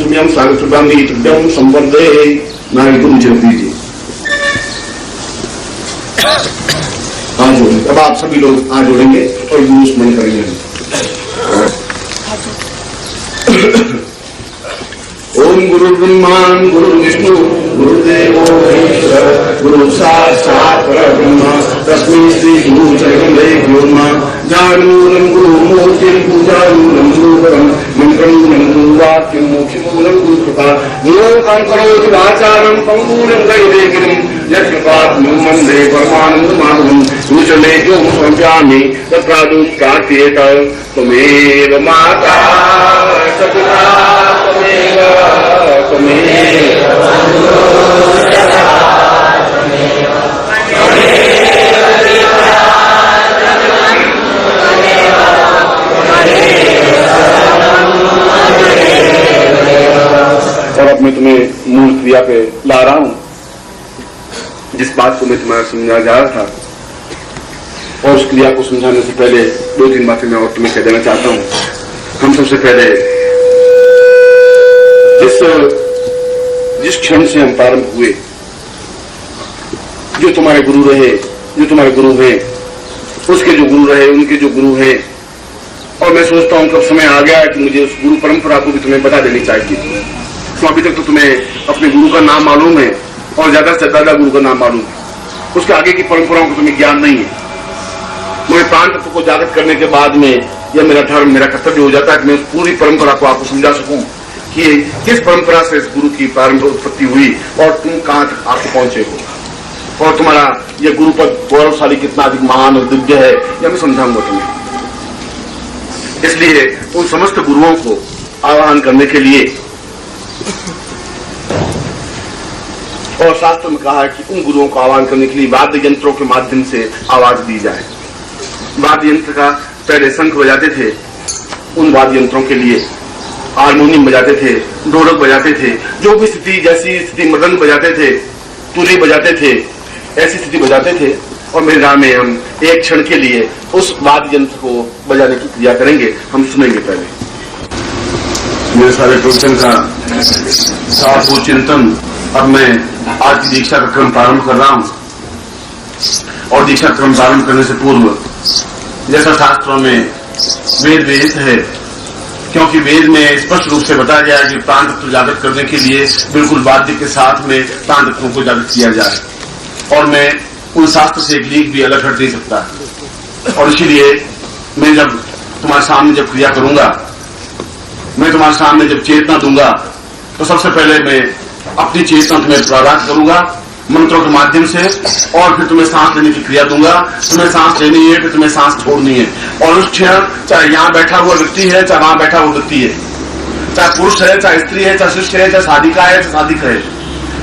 सुम्यम सागसुदामी तुभ्यम संवर्धे नारितुम दीजिए। हाथ जोड़ेंगे। अब आप सभी लोग हाथ जोड़ेंगे और गुरु स्मरण करेंगे। ओम गुरु ब्रह्मा गुरु विष्णु गुरुदेवो महेश्वर गुरु साक्षात् परब्रह्म तस्मै श्री गुरु चरणं नमः। ज्ञानमूलं गुरुमूर्तिं पूजामूलं गुरुपरं मन्त्रमूलं गुरुवाक्यं मोक्षमूलं गुरुकृपा। गुरों करोति वाचालं पङ्गुलं दैवेगिरिं यत्कृपात्मं वन्दे परमानन्दमाधवं। गुरुचरणेभ्यो समर्पयामि तत्प्रादुं प्रार्थयेत त्वमेव माता च पिता और अब मैं तुम्हें मूल क्रिया पे ला रहा हूं। जिस बात को मैं तुम्हें समझा जा रहा था, और उस क्रिया को समझाने से पहले 2-3 बातें मैं और तुम्हें कह देना चाहता हूं। हम सबसे पहले जिस क्षण से हम प्रारंभ हुए, जो तुम्हारे गुरु रहे, जो तुम्हारे गुरु हैं, उसके जो गुरु रहे, उनके जो गुरु हैं, और मैं सोचता हूं कब समय आ गया है कि मुझे उस गुरु परंपरा को भी तुम्हें बता देनी चाहिए। तो अभी तक तो तुम्हें अपने गुरु का नाम मालूम है और ज्यादा से ज्यादा गुरु का नाम मालूम है, उसके आगे की परंपराओं को तुम्हें ज्ञान नहीं है। मुझे प्राण तत्व को जागृत करने के बाद में यह मेरा धर्म, मेरा कर्तव्य हो जाता है कि मैं उस पूरी परंपरा को आपको समझा सकूं कि किस परंपरा से इस गुरु की प्रारंभ उत्पत्ति हुई और तुम कहां तक आके पहुंचे हो, और तुम्हारा यह गुरुपद गौरवशाली कितना अधिक महान और दिव्य है, यह मैं समझाऊंगा तुम्हें। इसलिए उन समस्त गुरुओं को आह्वान करने के लिए, और शास्त्र में कहा है कि उन गुरुओं को आह्वान करने के लिए वाद्य यंत्रों के माध्यम से आवाज दी जाए। वाद्य यंत्र का पहले शंख बजाते थे, उन वाद्य यंत्रों के लिए हारमोनियम बजाते थे, ढोलक बजाते थे, जो भी स्थिति, जैसी स्थिति, मृदंग बजाते थे, तुरी बजाते थे, ऐसी स्थिति बजाते थे। और मेरे राह में हम एक क्षण के लिए उस वाद्य यंत्र को बजाने की क्रिया करेंगे, हम सुनेंगे। पहले मेरे सारे प्रवचन का सार चिंतन, अब मैं आज की दीक्षा का क्रम प्रारंभ कर रहा हूं, और दीक्षा क्रम प्रारंभ करने से पूर्व जैसा शास्त्रों में वेद वेद है, क्योंकि वेद में स्पष्ट रूप से बताया गया है कि प्राण तत्व जागृत करने के लिए बिल्कुल वाद्य के साथ में प्राण तत्वों को जागृत किया जाए, और मैं उन शास्त्र से एक लीक भी अलग हट नहीं सकता। और इसीलिए मैं जब तुम्हारे सामने जब क्रिया करूंगा, मैं तुम्हारे सामने जब चेतना दूंगा, तो सबसे पहले मैं अपनी चेतना तुम्हें प्रारंभ करूंगा मंत्रों के माध्यम से, और फिर तुम्हें सांस लेने की क्रिया दूंगा। तुम्हें सांस लेनी है, फिर तुम्हें सांस छोड़नी है, और उस क्षण चाहे यहां बैठा हुआ व्यक्ति है, चाहे वहां बैठा हुआ व्यक्ति है, चाहे पुरुष है, चाहे स्त्री है, चाहे शिष्य है, चाहे साधिका है, चाहे साधिक है,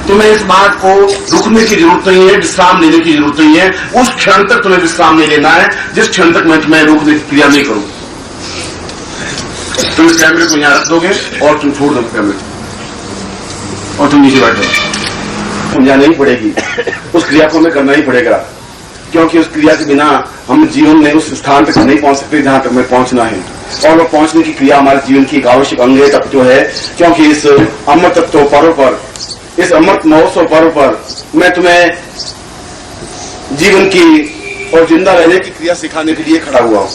तुम्हें इस बात को रुकने की जरूरत नहीं है, विश्राम लेने की जरूरत नहीं है। उस क्षण तक तुम्हें विश्राम नहीं लेना है जिस क्षण तक मैं तुम्हें रोकने की क्रिया नहीं करूं। तुम इस कैमरे को यहां रख दोगे और तुम छोड़ दोगे कैमरे, और तुम नीचे बैठो। समझानी ही पड़ेगी, उस क्रिया को हमें करना ही पड़ेगा, क्योंकि उस क्रिया के बिना हम जीवन में उस स्थान तक नहीं पहुंच सकते जहां तक हमें पहुंचना है। और वो पहुंचने की क्रिया हमारे जीवन की एक आवश्यक अंग है तत्व है, क्योंकि इस अमृत तत्व पर्व पर, इस अमृत महोत्सव पर्व पर मैं तुम्हें जीवन की और जिंदा रहने की क्रिया सिखाने के लिए खड़ा हुआ हूं।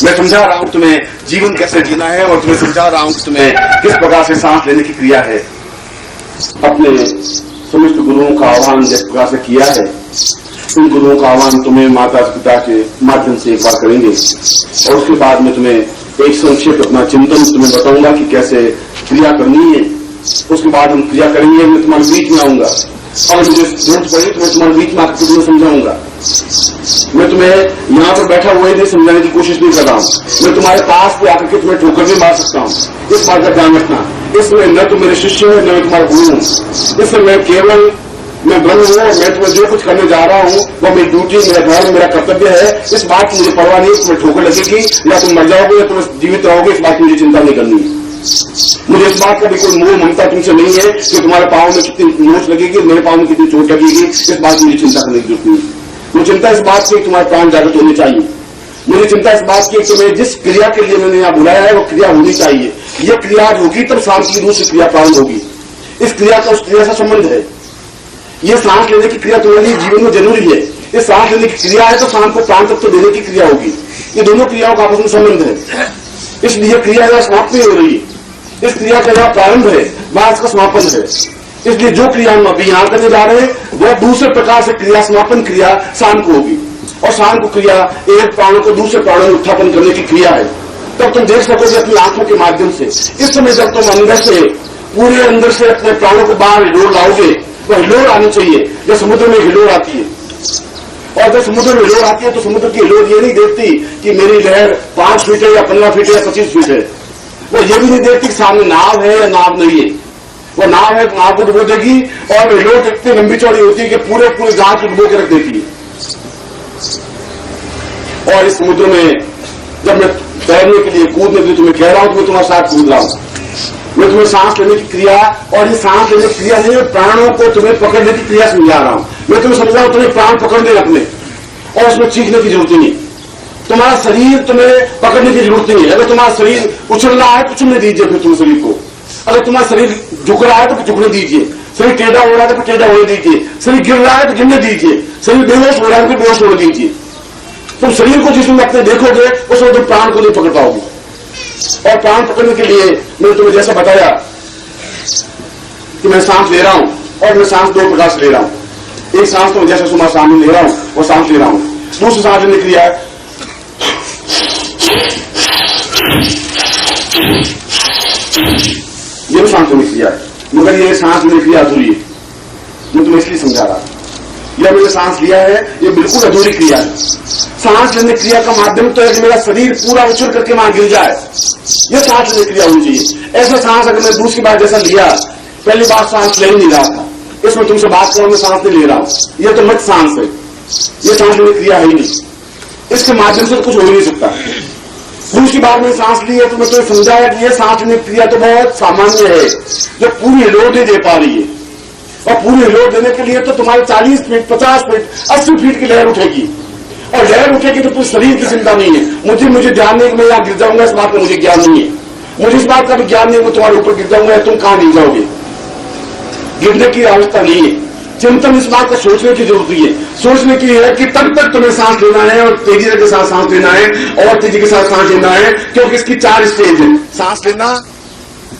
मैं समझा रहा हूं तुम्हें जीवन कैसे जीना है, और तुम्हें समझा रहा हूं कि तुम्हें किस प्रकार से सांस लेने की क्रिया है। अपने समस्त गुरुओं का आह्वान जिस प्रकार से किया है, उन गुरुओं का आह्वान तुम्हें माता पिता के माध्यम से एक बार करेंगे, और उसके बाद में तुम्हें एक संक्षिप्त अपना चिंतन तुम्हें बताऊंगा कि कैसे क्रिया करनी है। उसके बाद हम क्रिया करेंगे, मैं तुम्हारे बीच में आऊंगा, और मुझे जरूरत पड़ी तो मैं तुम्हारे बीच में आकर तुम्हें समझाऊंगा। मैं तुम्हें यहाँ पर बैठा हुआ ही समझाने की कोशिश नहीं कर रहा हूँ, मैं तुम्हारे पास पे आकर के तुम्हें ठोकर भी मार सकता हूँ। इस बात का ध्यान रखना, इसमें न तो मेरे शिष्य है, न मैं तुम्हारा गुरु हूँ। इसमें मैं केवल मैं ब्रह्म हूँ, और मैं तुम्हें जो कुछ करने जा रहा हूँ वो मेरी ड्यूटी, मेरा धर्म, मेरा कर्तव्य है। इस बात की मुझे परवाह नहीं, तुम्हें ठोकर लगेगी या तुम मर जाओगे या तुम जीवित रहोगे, इस बात की मुझे चिंता नहीं करनी है। मुझे इस बात का भी कोई मोह ममता तुमसे नहीं है कि तुम्हारे पाँव में कितनी नोच लगेगी, मेरे पाँव में कितनी चोट लगेगी, इस बात की मुझे चिंता करने की जरूरत नहीं है। मुझे चिंता इस बात की तुम्हारे प्राण जागृत होने चाहिए। मुझे चिंता इस बात की तुम्हें जिस क्रिया के लिए मैंने यहाँ बुलाया है वो क्रिया होनी चाहिए। यह क्रिया होगी तब शांति रूप से क्रिया प्रारंभ होगी। इस क्रिया का उस क्रिया से संबंध है। ये सांस लेने की क्रिया तुम्हारे लिए जीवन में जरूरी है। ये सांस लेने की क्रिया है तो शाम को प्राण तत्व देने की क्रिया होगी। ये दोनों क्रियाओं का आपस में संबंध है, इसलिए क्रिया यहाँ समाप्त नहीं हो रही है। इस क्रिया का जहाँ प्रारंभ है वहां इसका समापन है। इसलिए जो क्रिया हम अभी यहां करने जा रहे हैं वह दूसरे प्रकार से क्रिया समापन क्रिया शाम को होगी, और शाम को क्रिया एक प्राणों को दूसरे प्राणों में उत्थापन करने की क्रिया है। तब तुम देख सकोगे अपनी आंखों के माध्यम से। इस समय जब तुम अंदर से, पूरे अंदर से अपने प्राणों को बाहर हिलोर लाओगे, तो हिलोर आनी चाहिए जब समुद्र में हिलोर आती है। और जब समुद्र में हिलोर आती है तो समुद्र की हिलोर ये नहीं देखती कि मेरी लहर 5 फीट है या 15 फीट है या 25 फीट है। वो ये भी नहीं देखती कि सामने नाव है या नाव नहीं है। वो नाव है तो नाव को डुबो देगी, और हिलोर इतनी लंबी चौड़ी होती है कि पूरे पूरे जहाज को डुबो के रख देती है। और इस समुद्र में जब मैं तैरने के लिए कूदने के लिए तुम्हें कह रहा हूं तो मैं तुम्हारे साथ कूद रहा हूं। मैं तुम्हें सांस लेने की क्रिया, और ये सांस लेने की क्रिया नहीं, प्राणों को तुम्हें पकड़ने की क्रिया समझा रहा हूं। मैं तुम्हें समझा रहा हूं तुम्हें प्राण पकड़ने रखने, और उसमें चीखने की जरूरत नहीं। तुम्हारा शरीर तुम्हें पकड़ने की जरूरत नहीं है। अगर तुम्हारा शरीर उछल रहा है तो उछलने दीजिए फिर तुम शरीर को, अगर तुम्हारा शरीर झुक रहा है तो झुकने दीजिए, शरीर टेढ़ा हो रहा है तो टेढ़ा होने दीजिए, शरीर गिर रहा है तो गिरने दीजिए, शरीर बेहोश हो रहा है तो बेहोश होने दीजिए। तुम शरीर को जिसमें अपने देखोगे उसमें तुम प्राण को नहीं पकड़ पाओगे। और प्राण पकड़ने के लिए मैंने तुम्हें जैसा बताया कि मैं सांस ले रहा हूं, और मैं सांस दो प्रकार से ले रहा हूं। एक सांस तो जैसे तुम्हारे सामने ले रहा हूं और सांस ले रहा हूं, दूसरी सांस लेने क्रिया है ये भी सांस लेने क्रिया है, मगर ये सांस लेने क्रिया अधूरी है। मैं तुम्हें इसलिए समझा रहा, यह मैंने सांस लिया है ये बिल्कुल अधूरी क्रिया है। सांस लेने क्रिया का माध्यम तो है कि मेरा शरीर पूरा उछल करके वहां गिर जाए, यह सांस लेने क्रिया होनी चाहिए। ऐसा सांस अगर मैं दूसरी बार जैसा लिया, पहली बार सांस ले ही नहीं रहा था, इसमें तुमसे बात करो मैं सांस नहीं ले रहा हूं, यह तो मत सांस है, यह सांस लेने क्रिया है ही नहीं, इसके माध्यम से कुछ हो ही नहीं सकता। दूसरी बार में सांस ली है तो मैं तुम्हें समझाया कि यह सांस लेने क्रिया तो बहुत सामान्य है, जो पूरी हिलोट नहीं दे पा रही है। और पूरी हिलोट देने के लिए तो तुम्हारे 40 फीट 50 फीट 80 फीट की लहर उठेगी, और लहर उठेगी तो पूरे शरीर की चिंता नहीं है। मुझे ध्यान नहीं कि मैं यहां गिर जाऊंगा, इस बात का मुझे ज्ञान नहीं है, मुझे इस बात का भी ज्ञान नहीं है तुम्हारे ऊपर गिर जाऊंगा, तुम कहां गिर जाओगे, गिरने की आवश्यकता नहीं है। चिंतन इस बात को सोचने की जरूरत है, सोचने की है कि तब तक तुम्हें सांस लेना है और तेजी के साथ सांस लेना है और तेजी के साथ सांस लेना है, क्योंकि इसकी 4 स्टेज है। सांस लेना,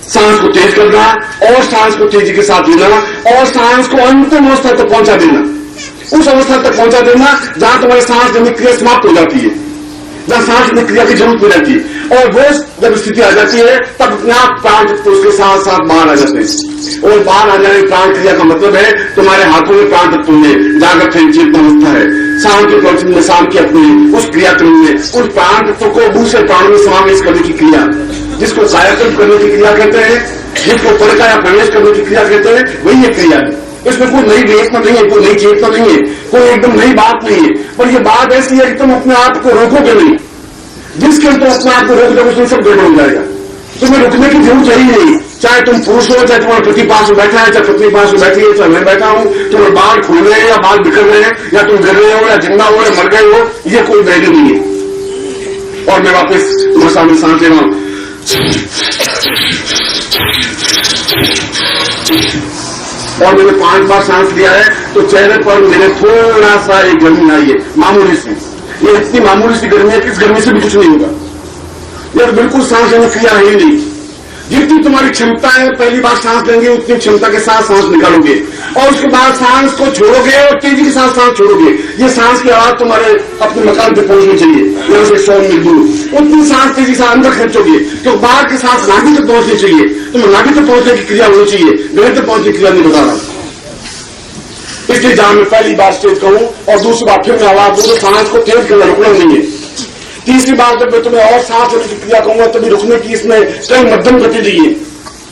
सांस को तेज करना, और सांस को तेजी के साथ लेना, और सांस को अंतिम अवस्था तक पहुंचा देना, उस अवस्था तक पहुंचा देना जहां तुम्हारी सांस लेने क्रिया समाप्त हो जाती है, जहां सांस लेने क्रिया की जरूरत नहीं रहती है। और वो जब स्थिति आ जाती है तब अपने आप प्राण तो उसके साथ साथ बाहर आ जाते हैं। और बाहर आ जाने प्राण क्रिया का मतलब है तुम्हारे हाथों में प्राण तत्व में जागृत है, चेतना अवस्था है। शाम के प्रवचन में शाम की अपनी उस क्रियाक्रम में उस प्राण तत्व को दूसरे प्राण में समावेश करने की क्रिया, जिसको कायाकल्प करने की क्रिया कहते हैं, जिसको परकाया प्रवेश करने की क्रिया कहते हैं, वही ये क्रिया है। इसमें कोई नई वेदना नहीं है, कोई नई चेतना नहीं है, कोई एकदम नई बात नहीं है, पर यह बात ऐसी है कि तुम अपने आप को रोकोगे नहीं। जिसके तुम अपने आप को रोक दोगे उसमें सब गड़बड़ हो जाएगा। तुम्हें रुकने की जरूरत है ही नहीं, चाहे तुम पुरुष हो, चाहे तुम्हारा पति पास में बैठा है, चाहे पत्नी पास में बैठी है, चाहे मैं बैठा हूं, तुम्हारे बाल खुल रहे हैं या बाल बिखर रहे हैं, या तुम गिर रहे हो या जिंदा हो या मर गए हो, ये कोई वैल्यू नहीं है। और मैं वापस तुम्हारे सामने सांस ले रहा हूं, और मैंने 5 बार सांस लिया है तो चेहरे पर मेरे थोड़ा सा एक गर्मी आई है, मामूली सी। ये इतनी मामूली सी गर्मी है कि इस गर्मी से भी कुछ नहीं होगा, यह बिल्कुल सांस लेने क्रिया है ही नहीं। जितनी तुम्हारी क्षमता है पहली बार सांस लेंगे उतनी क्षमता के साथ सांस निकालोगे, और उसके बाद सांस को छोड़ोगे और तेजी के साथ सांस छोड़ोगे। ये सांस की आवाज तुम्हारे अपने मकान पे पहुंचनी चाहिए, यहाँ से 100 मील दूर, उतनी सांस तेजी से अंदर खींचोगे क्योंकि बाहर की सांस नाभि तक पहुंचनी चाहिए। तुम्हें नाभि तक पहुंचने की क्रिया होनी चाहिए, गले तक पहुंचने की क्रिया नहीं बता रहा। इसलिए जहां मैं पहली बार स्टेज कहूं और दूसरी बार फिर मैं आवाज दूं तो सांस को तेज करना रुकना नहीं है। तीसरी बार जब मैं तुम्हें और सांस लेने की क्रिया कहूंगा तभी रुकने की इसमें कई मध्यम गति दी है,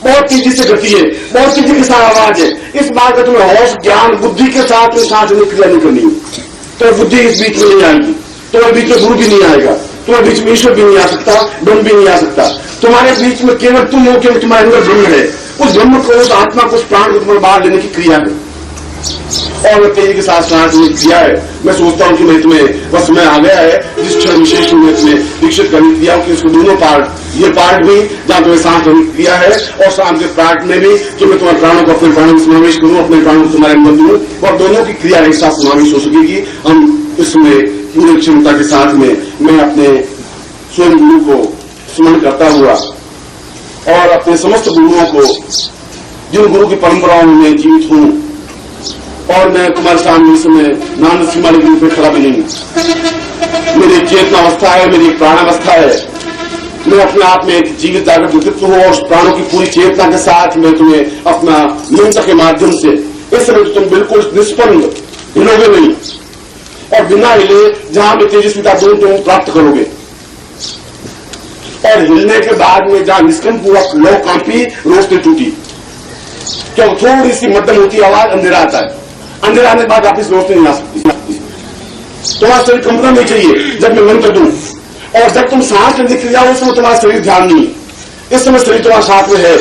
बहुत तेजी से गति है, बहुत तेजी के साथ आवाज है। इस बात का तुम्हें होश ज्ञान बुद्धि के साथ में सांस लेने की क्रिया नहीं करनी है, तो बुद्धि इस बीच में नहीं आएगी, तुम्हारे बीच में गुरु भी नहीं आएगा, तुम्हारे बीच में ईश्वर भी नहीं आ सकता, ब्रह्म भी नहीं आ सकता। तुम्हारे बीच में केवल तुम हो, केवल तुम्हारे अंदर ब्रह्म है। उस ब्रह्म को, उस आत्मा को, उस प्राण को तुम्हें बाहर लेने की क्रिया है, और मैं तेजी के साथ सांस लेने की क्रिया है। मैं सोचता हूं कि मैं तुम्हें बस समय आ गया है जिस क्षण विशेष में तुम्हें दीक्षित करने की क्रिया कि उसको दोनों पार्ट, ये पार्ट भी जहां तुम्हें सांस लेने की क्रिया है और शाम के पार्ट में भी कि मैं तुम्हारे प्राणों को अपने प्राणों में समावेश करूं, अपने प्राणों को तुम्हारे अंदर दूं, और दोनों की क्रिया एक साथ समावेश हो सकेगी। हम इसमें पूरी क्षमता के साथ में मैं अपने स्वयं गुरु को स्मरण करता हुआ और अपने समस्त गुरुओं को, जिन गुरु की परंपराओं में जीवित हूं, और मैं तुम्हारे सामने इस समय नानक सीमा के रूप में खड़ा भी नहीं हूं। मेरी चेतना अवस्था है, मेरी प्राणावस्था है, मैं अपने आप में एक जीवित जागृत व्यक्तित्व हूं, और प्राणों की पूरी चेतना के साथ मैं तुम्हें अपना मंत्र के माध्यम से इस समय तो तुम बिल्कुल निष्पन्न हिलोगे नहीं, और बिना हिले जहां भी तेजस्विता दूं तुम प्राप्त करोगे। और हिलने के बाद में जहां निष्कंप हुआ, लौ कांपी, रोशनी टूटी, क्यों थोड़ी सी मध्यम होती आवाज, अंधेरा आता है, अंधेरा आने के बाद वापिस रोशनी नहीं आ सकती। तुम्हारा शरीर कंपना नहीं चाहिए जब मैं मंत्र दूं, और जब तुम सांस लेने की जाओ उस समय तुम्हारा शरीर ध्यान नहीं, इस समय शरीर तुम्हारे साथ में है।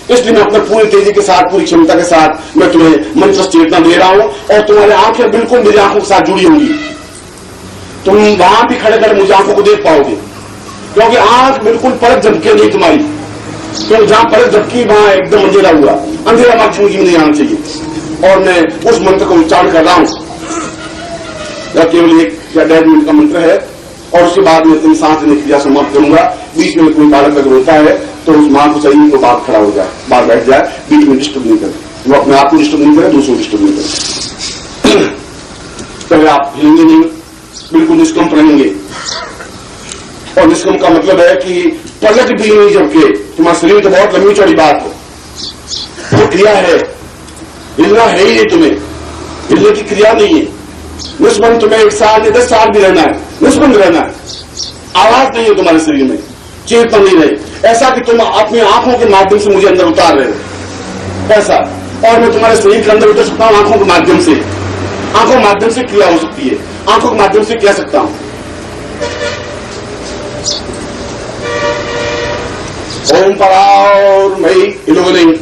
इसलिए मैं अपने पूरी तेजी के साथ, पूरी क्षमता के साथ मैं तुम्हें मंत्र चेतना दे रहा हूं, और तुम्हारी आंखें बिल्कुल मेरी आंखों के साथ जुड़ी होंगी। तुम वहां भी खड़े खड़े मुझे आंखों को देख पाओगे, क्योंकि आंख बिल्कुल परत झपके नहीं तुम्हारी, तो जहां पलक झपकी वहां एकदम अंधेरा हुआ। अंधेरा हमारी जिंदगी में नहीं आना चाहिए। और मैं उस मंत्र को उच्चारण कर रहा हूं, केवल 1 या 1.5 मिनट का मंत्र है, और उसके बाद में तुम सांस लेने की क्रिया समाप्त करूंगा। बीच में कोई बालक अगर होता है तो उस मां को चाहिए तो बाहर खड़ा हो जाए, बाहर बैठ जाए, बीच में डिस्टर्ब नहीं करे, वो अपने आप को डिस्टर्ब नहीं करे, दूसरों को डिस्टर्ब नहीं करे। पहले आप हिलेंगे नहीं, बिल्कुल निष्कंप रहेंगे। और निष्कंप का मतलब है कि पलक भी नहीं झपके। तुम्हारा शरीर तो बहुत लंबी चौड़ी बात है, वो क्रिया है, हिलना है ही नहीं, तुम्हें हिलने की क्रिया नहीं है। निष्पन्द तुम्हें 1 साल या 10 साल भी रहना है, निष्पन्द रहना है। आवाज नहीं है तुम्हारे शरीर में, चेतना नहीं रहे, ऐसा कि तुम अपनी आंखों के माध्यम से मुझे अंदर उतार रहे हो, ऐसा। और मैं तुम्हारे शरीर के अंदर उतर सकता हूं आंखों के माध्यम से। आंखों के माध्यम से क्रिया हो सकती है, आंखों के माध्यम से कह सकता हूं। ओम परामयी, हिलोगे नहीं,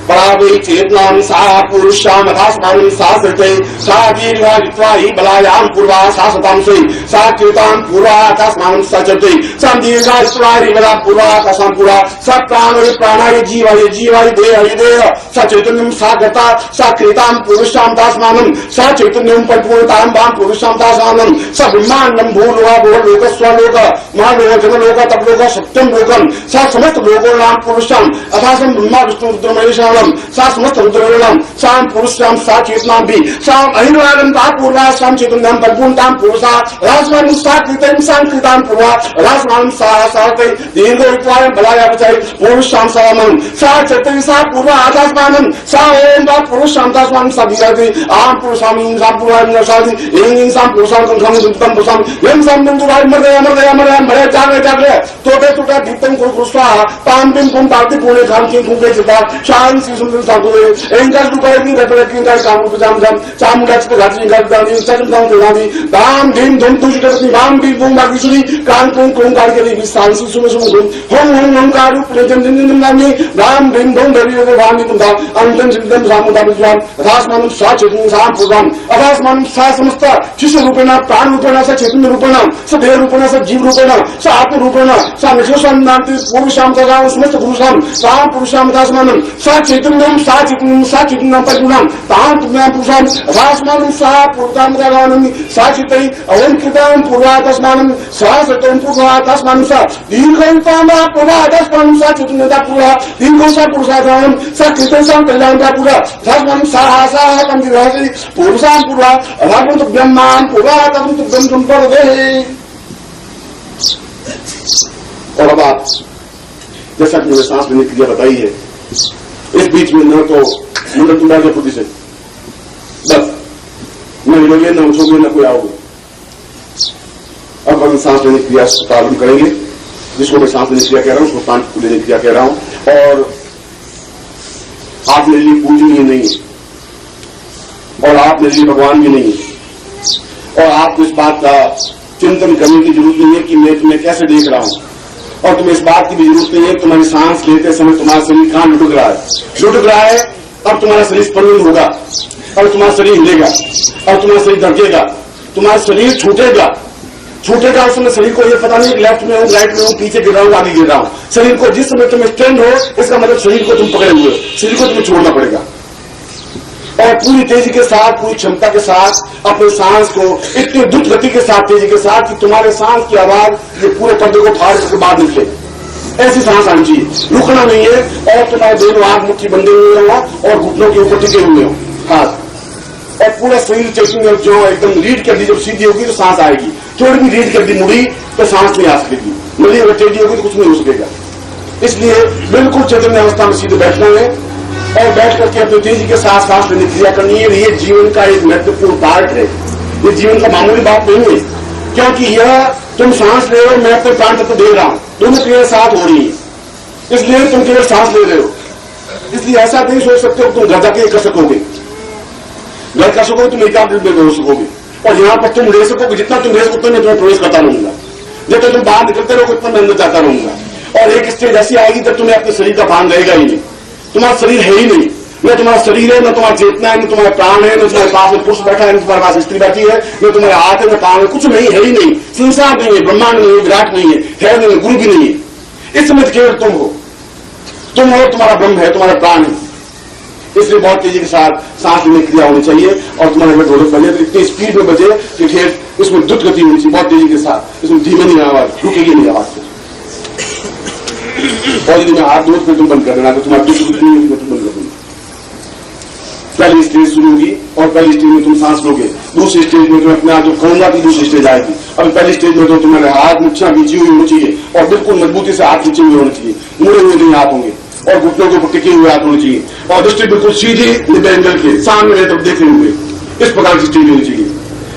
परावै चेतनां सा पुरुषाम अथास्मानं सा सृते सा दीर्घा जित्वा हि बलायां पूर्वा सा सतां सै सा कृतां पूर्वा अथास्मानं सा चरते सा दीर्घा जित्वा हि बला पूर्वा अथास्मानं पूर्वा सा प्राणाय प्राणाय जीवाय देह सा चैतन्यं सा गता सा कृतां पुरुषां अथास्मानं सा चैतन्यं परिपूर्णतां वां पुरुषां अथास्मानं सा ब्रह्माण्डं भूलोक स्वलोक महालोक जनलोक तपलोक सत्यं लोकं सा समस्त लोकोनां पुरुषां अथासं ब्रह्मा विष्णु रुद्र महेश सा समस्त रुद्रम साम पुरुषाम सा चेतना भी साम अहिर्वाणम ता पूर्वा साम चैतन्यम परिपूर्णताम पुरुषा राजमान सा कृतम साम कृताम पूर्वा राजमान सा साते दीर्घ वित्वाय बलाया बचाई पुरुषाम सामन सा चैतन्य सा पूर्वा आकाशमानम सा ओम ता पुरुषाम तास्मान सा विराति आम पुरुषामी सा पूर्वा निशादि इन साम पुरुषाम कंखम दुतम पुरुषाम यम साम दुराय मरे जागे तोटे टूटा दीप्तम कुरुस्वा ताम बिम पुम ताति पुणे खाम की कुके चिता शान सुंदर ठाकुर एंकर दुपारी रखी काम उपजाम जाम चामुंडाच को घाटी गाड़ी चरम दाम देवानी दाम धीम धूम तुझ करती वाम भी बूम बाकी सुनी कान कुम कुम गाड़ी के लिए सांसी सुमे सुमे घूम हम हम का रूप ले जन जन नामी दाम धीम धूम धरी रे वानी कुम दा अंजन सिद्धम सामुदा विद्वान अथास्मानं सा चेतन साम पुराण अथास्मानं सा समस्त शिष्य रूपेण प्राण रूपेण सा चैतन्य रूपेण सा देह रूपेण सा जीव रूपेण सा आत्म रूपेण सा निशोषम नांति पुरुषाम तथा समस्त पुरुषाम सा पुरुषाम अथास्मानं सा चैतन्यम सा चैतन्यम परिपूर्णम ताम पुण्याम पुरुषाम अथास्मानं सा पूर्वताम दानमि सा चित्तै अवं कृतां पूर्वातस्मानं सा सतों पूर्वातस्मानं सा दीर्घंताम पूर्वातस्मानं सा चैतन्यता पूर्वा दीर्घं सा पुरुषाधानं सा कृतं सा कल्याणता पूर्वा अथास्मानं सा पंचराशि पुरुषां पूर्वा अथास्मानं ब्रह्मां पूर्वातस्मानं ब्रह्मं परदे। और अब आप जैसा कि मैंने सांस लेने की क्रिया बताई है, इस बीच में न तो मुंडन टूटा के खुदी से बस न हिलोगे न उठोगे न कोई आओगे। अब हम सांस लेने की क्रिया प्रारंभ करेंगे, जिसको मैं सांस लेने की क्रिया कह रहा हूं उसको प्राण को लेने की क्रिया कह रहा हूं। और आप मेरे लिए पूजनीय नहीं है और आप मेरे लिए भगवान भी नहीं है, और आपको इस बात का चिंतन करने की जरूरत नहीं है कि मैं तुम्हें कैसे देख रहा हूं, और तुम्हें इस बात की भी जरूरत नहीं है तुम्हारी सांस लेते समय तुम्हारा शरीर कहां लुढ़क रहा है। अब तुम्हारा शरीर स्पंदन होगा, अब तुम्हारा शरीर हिलेगा, अब तुम्हारा शरीर धड़केगा, तुम्हारा शरीर छूटेगा। उस समय शरीर को यह पता नहीं कि लेफ्ट में हूं राइट में हूं पीछे गिर रहा हूं आगे गिर रहा हूं। शरीर को जिस समय तुम स्टैंड हो इसका मतलब शरीर को तुम पकड़े हुए हो, शरीर को तुम्हें छोड़ना पड़ेगा और पूरी तेजी के साथ पूरी क्षमता के साथ अपने सांस को इतनी द्रुत गति के साथ तेजी के साथ कि तुम्हारे सांस की आवाज ये पूरे पर्दे को फाड़ के बाहर निकले, ऐसी सांस आनी चाहिए। रुकना नहीं है और तुम्हारे दोनों आंख मुट्ठी बंधे हुए हो और घुटनों के ऊपर टिके हुए हो हाथ, और पूरा शरीर चेकिंग जो एकदम रीढ़ की हड्डी जब सीधी होगी तो सांस आएगी, थोड़ी भी रीढ़ की हड्डी मुड़ी तो सांस नहीं आ सकेगी, नली अगर तेजी होगी तो कुछ नहीं हो सकेगा। इसलिए बिल्कुल चैतन्य अवस्था में सीधे बैठना है और बैठ करके अपनी तेजी के साथ सांस लेने की क्रिया करनी है। ये जीवन का एक महत्वपूर्ण पार्ट है, ये जीवन का मामूली बात नहीं है, क्योंकि यह तुम सांस ले रहे हो, मैं अपने प्राण तत्व दे रहा हूं, दोनों क्रिया साथ हो रही है, इसलिए तुम केवल सांस ले रहे हो। इसलिए ऐसा नहीं सोच सकते हो तुम घर जाके कर सकोगे, घर कर सकोगे तुम एकाग्र में हो सकोगे, और यहाँ पर तुम ले सकोगे, जितना तुम ले सकोगे मैं तुम्हें प्रवेश करता रहूंगा, जब तक तुम बाहर निकलते रहोगे उतना मैं अंदर जाता रहूंगा। और एक स्टेज ऐसी आएगी जब तुम्हें अपने शरीर का भान रहेगा ही नहीं, तुम्हारा शरीर है ही नहीं, न तुम्हारा शरीर है, न तुम्हारा चेतना है, न तुम्हारा प्राण है, न तुम्हारे पास में पुरुष बैठा है, न तुम्हारे पास स्त्री बैठी है, न तुम्हारे हाथ है, न कान है, कुछ नहीं है ही नहीं, संसार नहीं है, ब्रह्मांड नहीं है, विराट नहीं है नहीं, गुरु भी नहीं है। इस समय केवल तुम हो तुम हो, तुम्हारा ब्रह्म है, तुम्हारा प्राण है। इसलिए बहुत तेजी के साथ सांस लेने की क्रिया होनी चाहिए और तुम्हारे में ढोलक बजे तो इतनी स्पीड में बजे कि फिर इसमें द्रुत गति होनी चाहिए, बहुत तेजी के साथ। इसमें धीमे नहीं आवाज, रुकेगी नहीं आवाज से। और यदि मैं हाथ दूर फिर तुम बंद कर देना, तो तुम्हारी द्रुत गति नहीं होगी, तुम बंद कर दूंगा। पहली स्टेज शुरू होगी और पहली स्टेज में तुम सांस लोगे, दूसरी स्टेज में तुम अपने आप जो कहूंगा कि दूसरी स्टेज आएगी। अभी पहली स्टेज में तो तुम्हारे हाथ मुठ्ठियां नीची हुई होनी चाहिए और बिल्कुल मजबूती से हाथ नीचे हुए होने चाहिए, मुड़े हुए नहीं हाथ होंगे और घुटनों के ऊपर टिके हुए हाथ होने चाहिए और दृष्टि बिल्कुल सीधी निब्बे एंगल के सामने मेरे तरफ देखे हुए, इस प्रकार की स्टेज होनी चाहिए।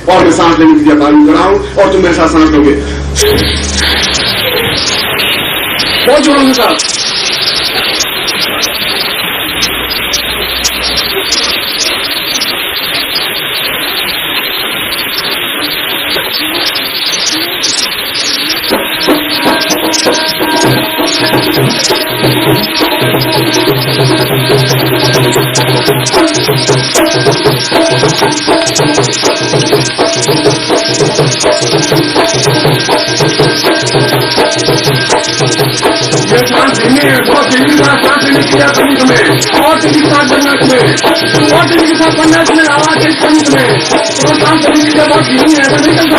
और मैं सांस लेने की क्रिया प्रारंभ कराऊं और तुम मेरे साथ सांस लोगे। बहुत जोरों के साथ सांस लेने बहुत तेजी के साथ सांस लेने की क्रिया करनी तुम्हें और तेजी के साथ बनना तुम्हें और तेजी के साथ बनना तुम्हें आवाज तेज करनी तुम्हें। तो सांस लेने की क्रिया बहुत धीमी है, ऐसा नहीं कर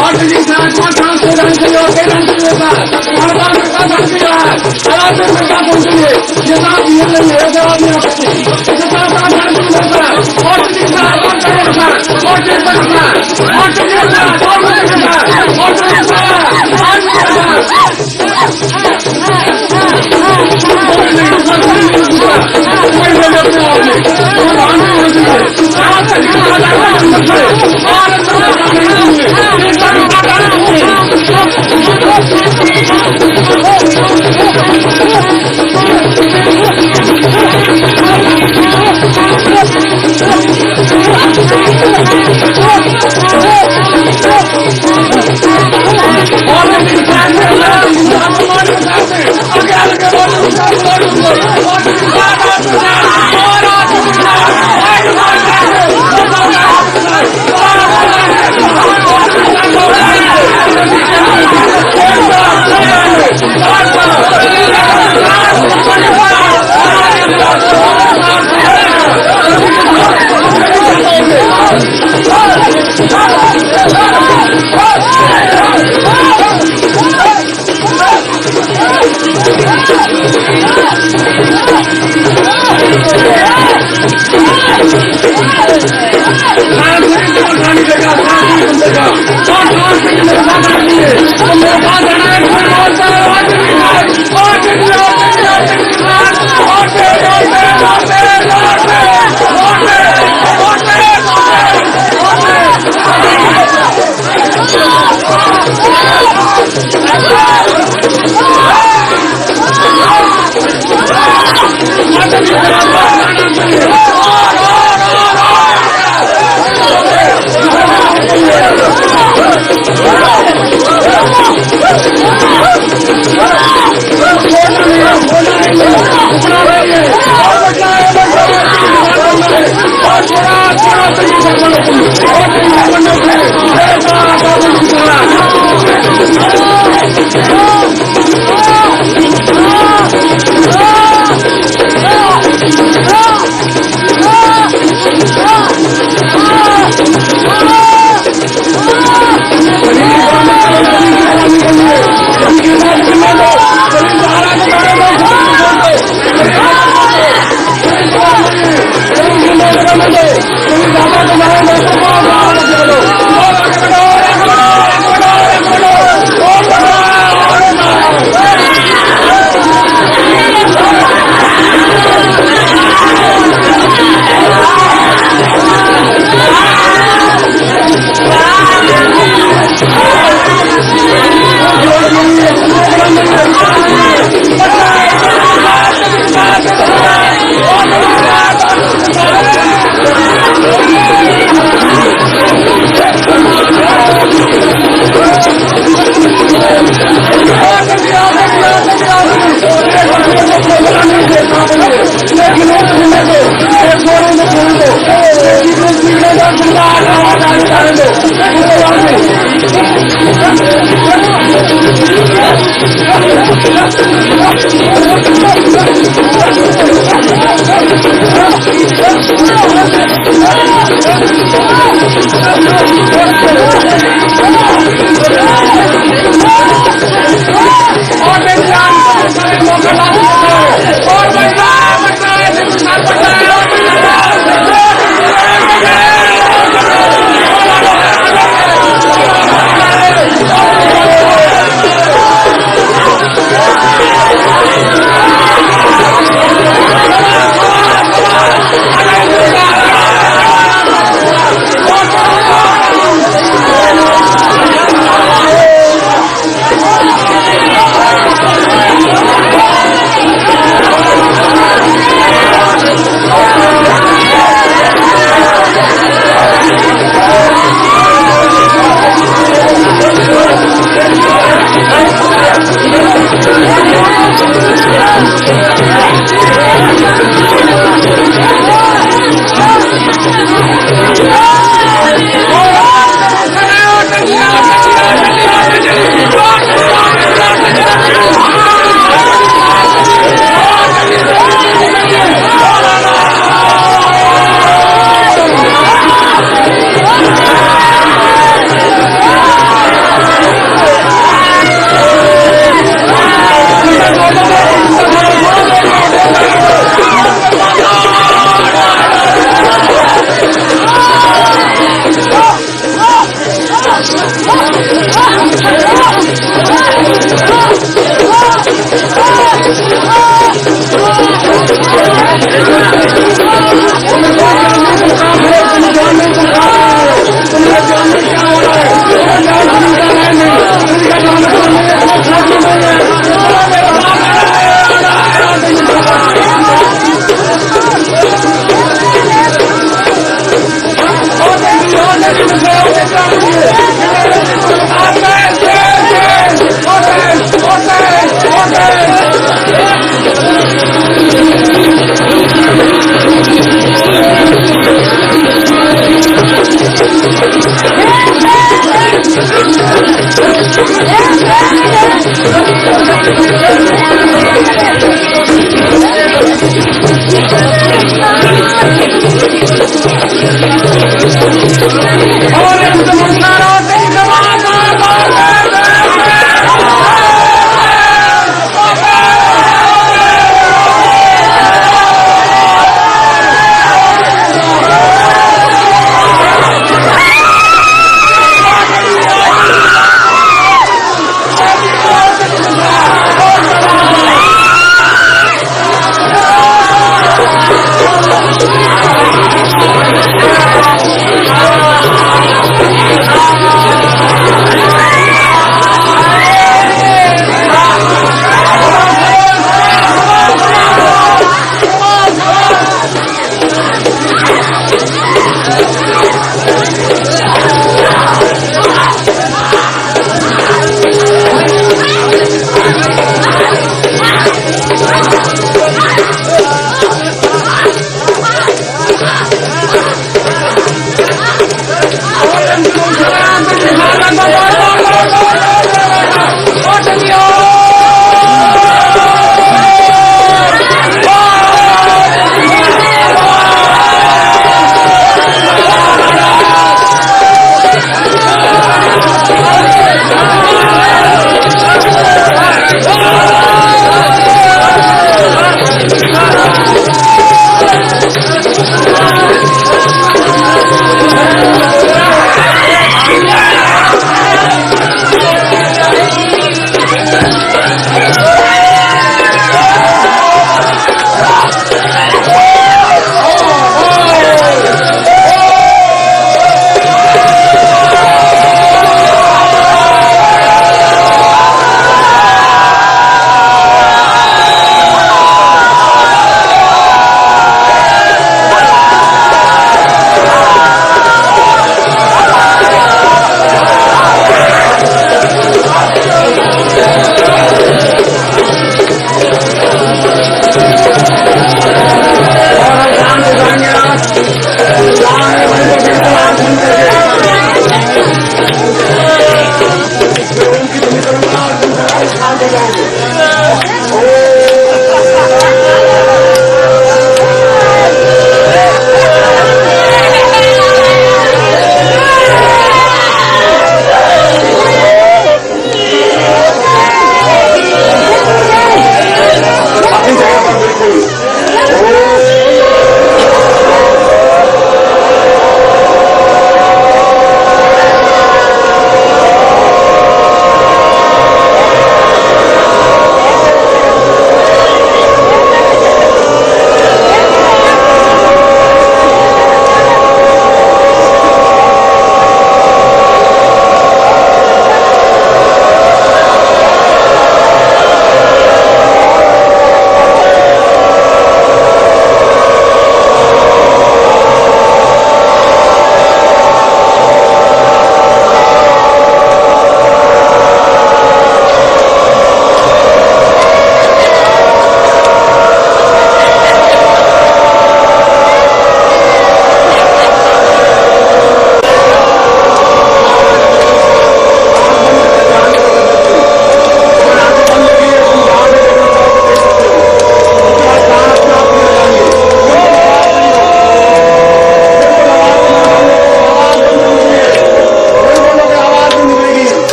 और तेजी के साथ सांस को डांस करिए और डांस करिए और बार डांस करिए आवाज में सरकार पहुंचेंगे। ये सांस धीरे नहीं है, जवाब नहीं आ सकती। इसे साथ साथ डांस करिए और तेजी के साथ और तेजी के साथ और तेजी के साथ और तेजी के साथ और तेजी के साथ और तेजी के Thank you.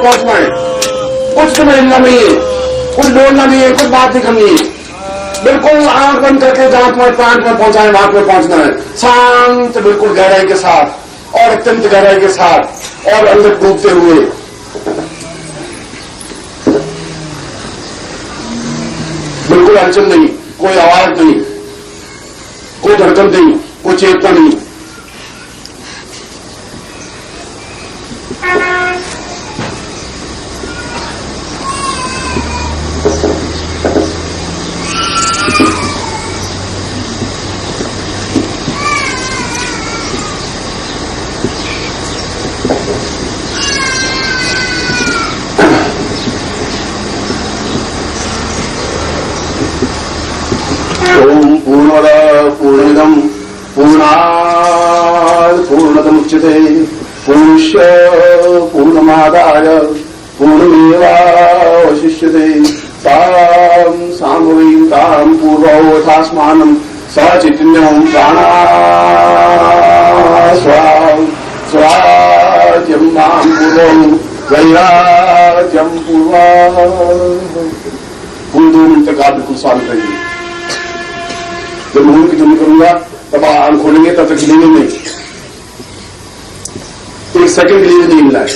पहुंचना है, कुछ तुम्हें हिलना नहीं है, कुछ बोलना नहीं है, कुछ बात नहीं करनी है। बिल्कुल आंख बंद करके जहां तुम्हारे प्राण में पहुंचाए वहां पर पहुंचना है, शांत, बिल्कुल गहराई के साथ और अत्यंत गहराई के साथ और अंदर डूबते हुए। बिल्कुल हलचल नहीं, कोई आवाज नहीं, कोई धड़कन नहीं, कोई चेतना नहीं। ओम पूर्णमदः पूर्णमिदं पूर्णात् पूर्णमुदच्यते पूर्णस्य पूर्णमादाय पूर्णमेवावशिष्यते तां साम्भवीं तां पूर्वोथास्मानं सचैतन्यं प्राणास्वाद्यं मां पूर्वं वैराग्यं पूर्वा। कुल 2 मिनट तक आप बिल्कुल शांत रहिए। जब मुंह की ध्वनि करूंगा तब आंख खोलेंगे, तब तक हिलेंगे नहीं, 1 सेकंड के लिए नहीं मिला है।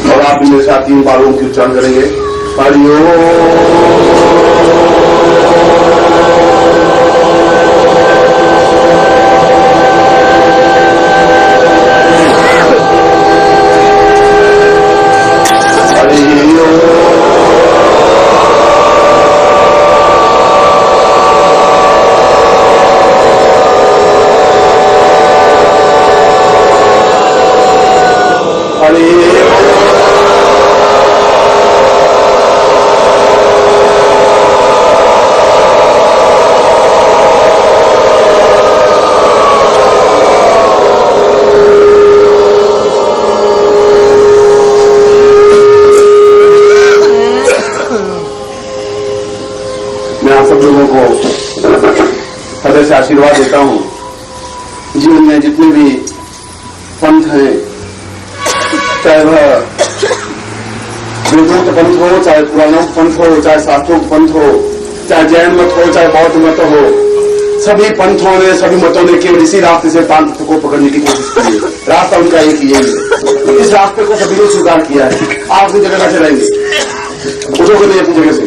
और आप मेरे साथ 3 बार ओम की उच्चारण करेंगे। मैं आप सब लोगों को हृदय से आशीर्वाद देता हूं। जीवन में जितने भी पंथ हैं, चाहे वह वेदों का पंथ हो, चाहे पुराणों का पंथ हो, चाहे शास्त्रों का पंथ हो, चाहे जैन मत हो, चाहे बौद्ध मत हो, सभी पंथों ने, सभी मतों ने केवल इसी रास्ते से तांत्रिक को पकड़ने की कोशिश की है। रास्ता उनका एक ही है। इस रास्ते को सभी ने स्वीकार किया है। आप अपनी जगह कैसे रहेंगे? उठोगे नहीं अपनी जगह से।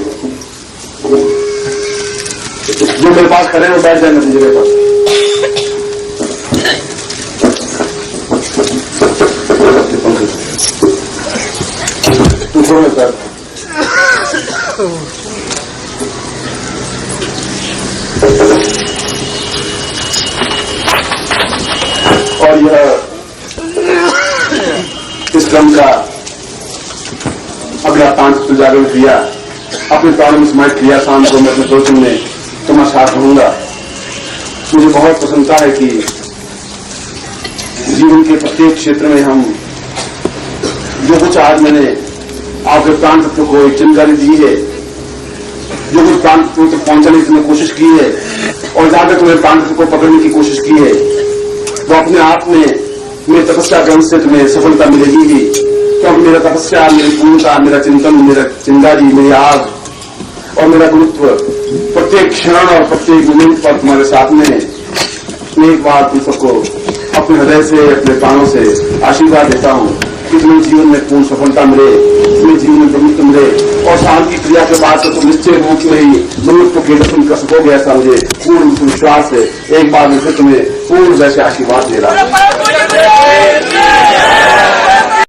जो मेरे पास खड़े हैं वो बैठ जाएंगे अपनी जगह पर। तू छोड़ो सर। और यह इस क्रम का अगला तांत्रिक जागरण क्रिया अपने प्राणों में समाहित किया। शाम को मैं अपने दोस्तों में तुम्हारे साथ रहूंगा। मुझे बहुत प्रसन्नता है कि जीवन के प्रत्येक क्षेत्र में हम जो कुछ आज मैंने आपके प्राण तत्व को एक जानकारी दी है, जो कुछ प्राण तत्व तक पहुंचाने की तुमने कोशिश की है और जहां तक तुम्हें प्राण तत्व को पकड़ने की कोशिश की है, वो अपने आप में मेरी तपस्या के अंश से तुम्हें सफलता मिलेगी ही। क्योंकि मेरा तपस्या, मेरी पूर्णता, मेरा चिंतन, मेरा चिंगारी, मेरी आग और मेरा गुरुत्व प्रत्येक क्षण और प्रत्येक मिनट पर तुम्हारे साथ में। एक बार तुम सबको अपने हृदय से, अपने प्राणों से आशीर्वाद देता हूं कि तुम्हें जीवन में पूर्ण सफलता मिले, तुम्हें जीवन में प्रभुत्व मिले और शांति क्रिया के बाद तो तुम निश्चय रूप में ही मनुष्य के दर्शन कर सकोगे, ऐसा मुझे पूर्ण विश्वास है। एक बार मैं फिर तुम्हें पूर्ण वैसे आशीर्वाद दे रहा हूं।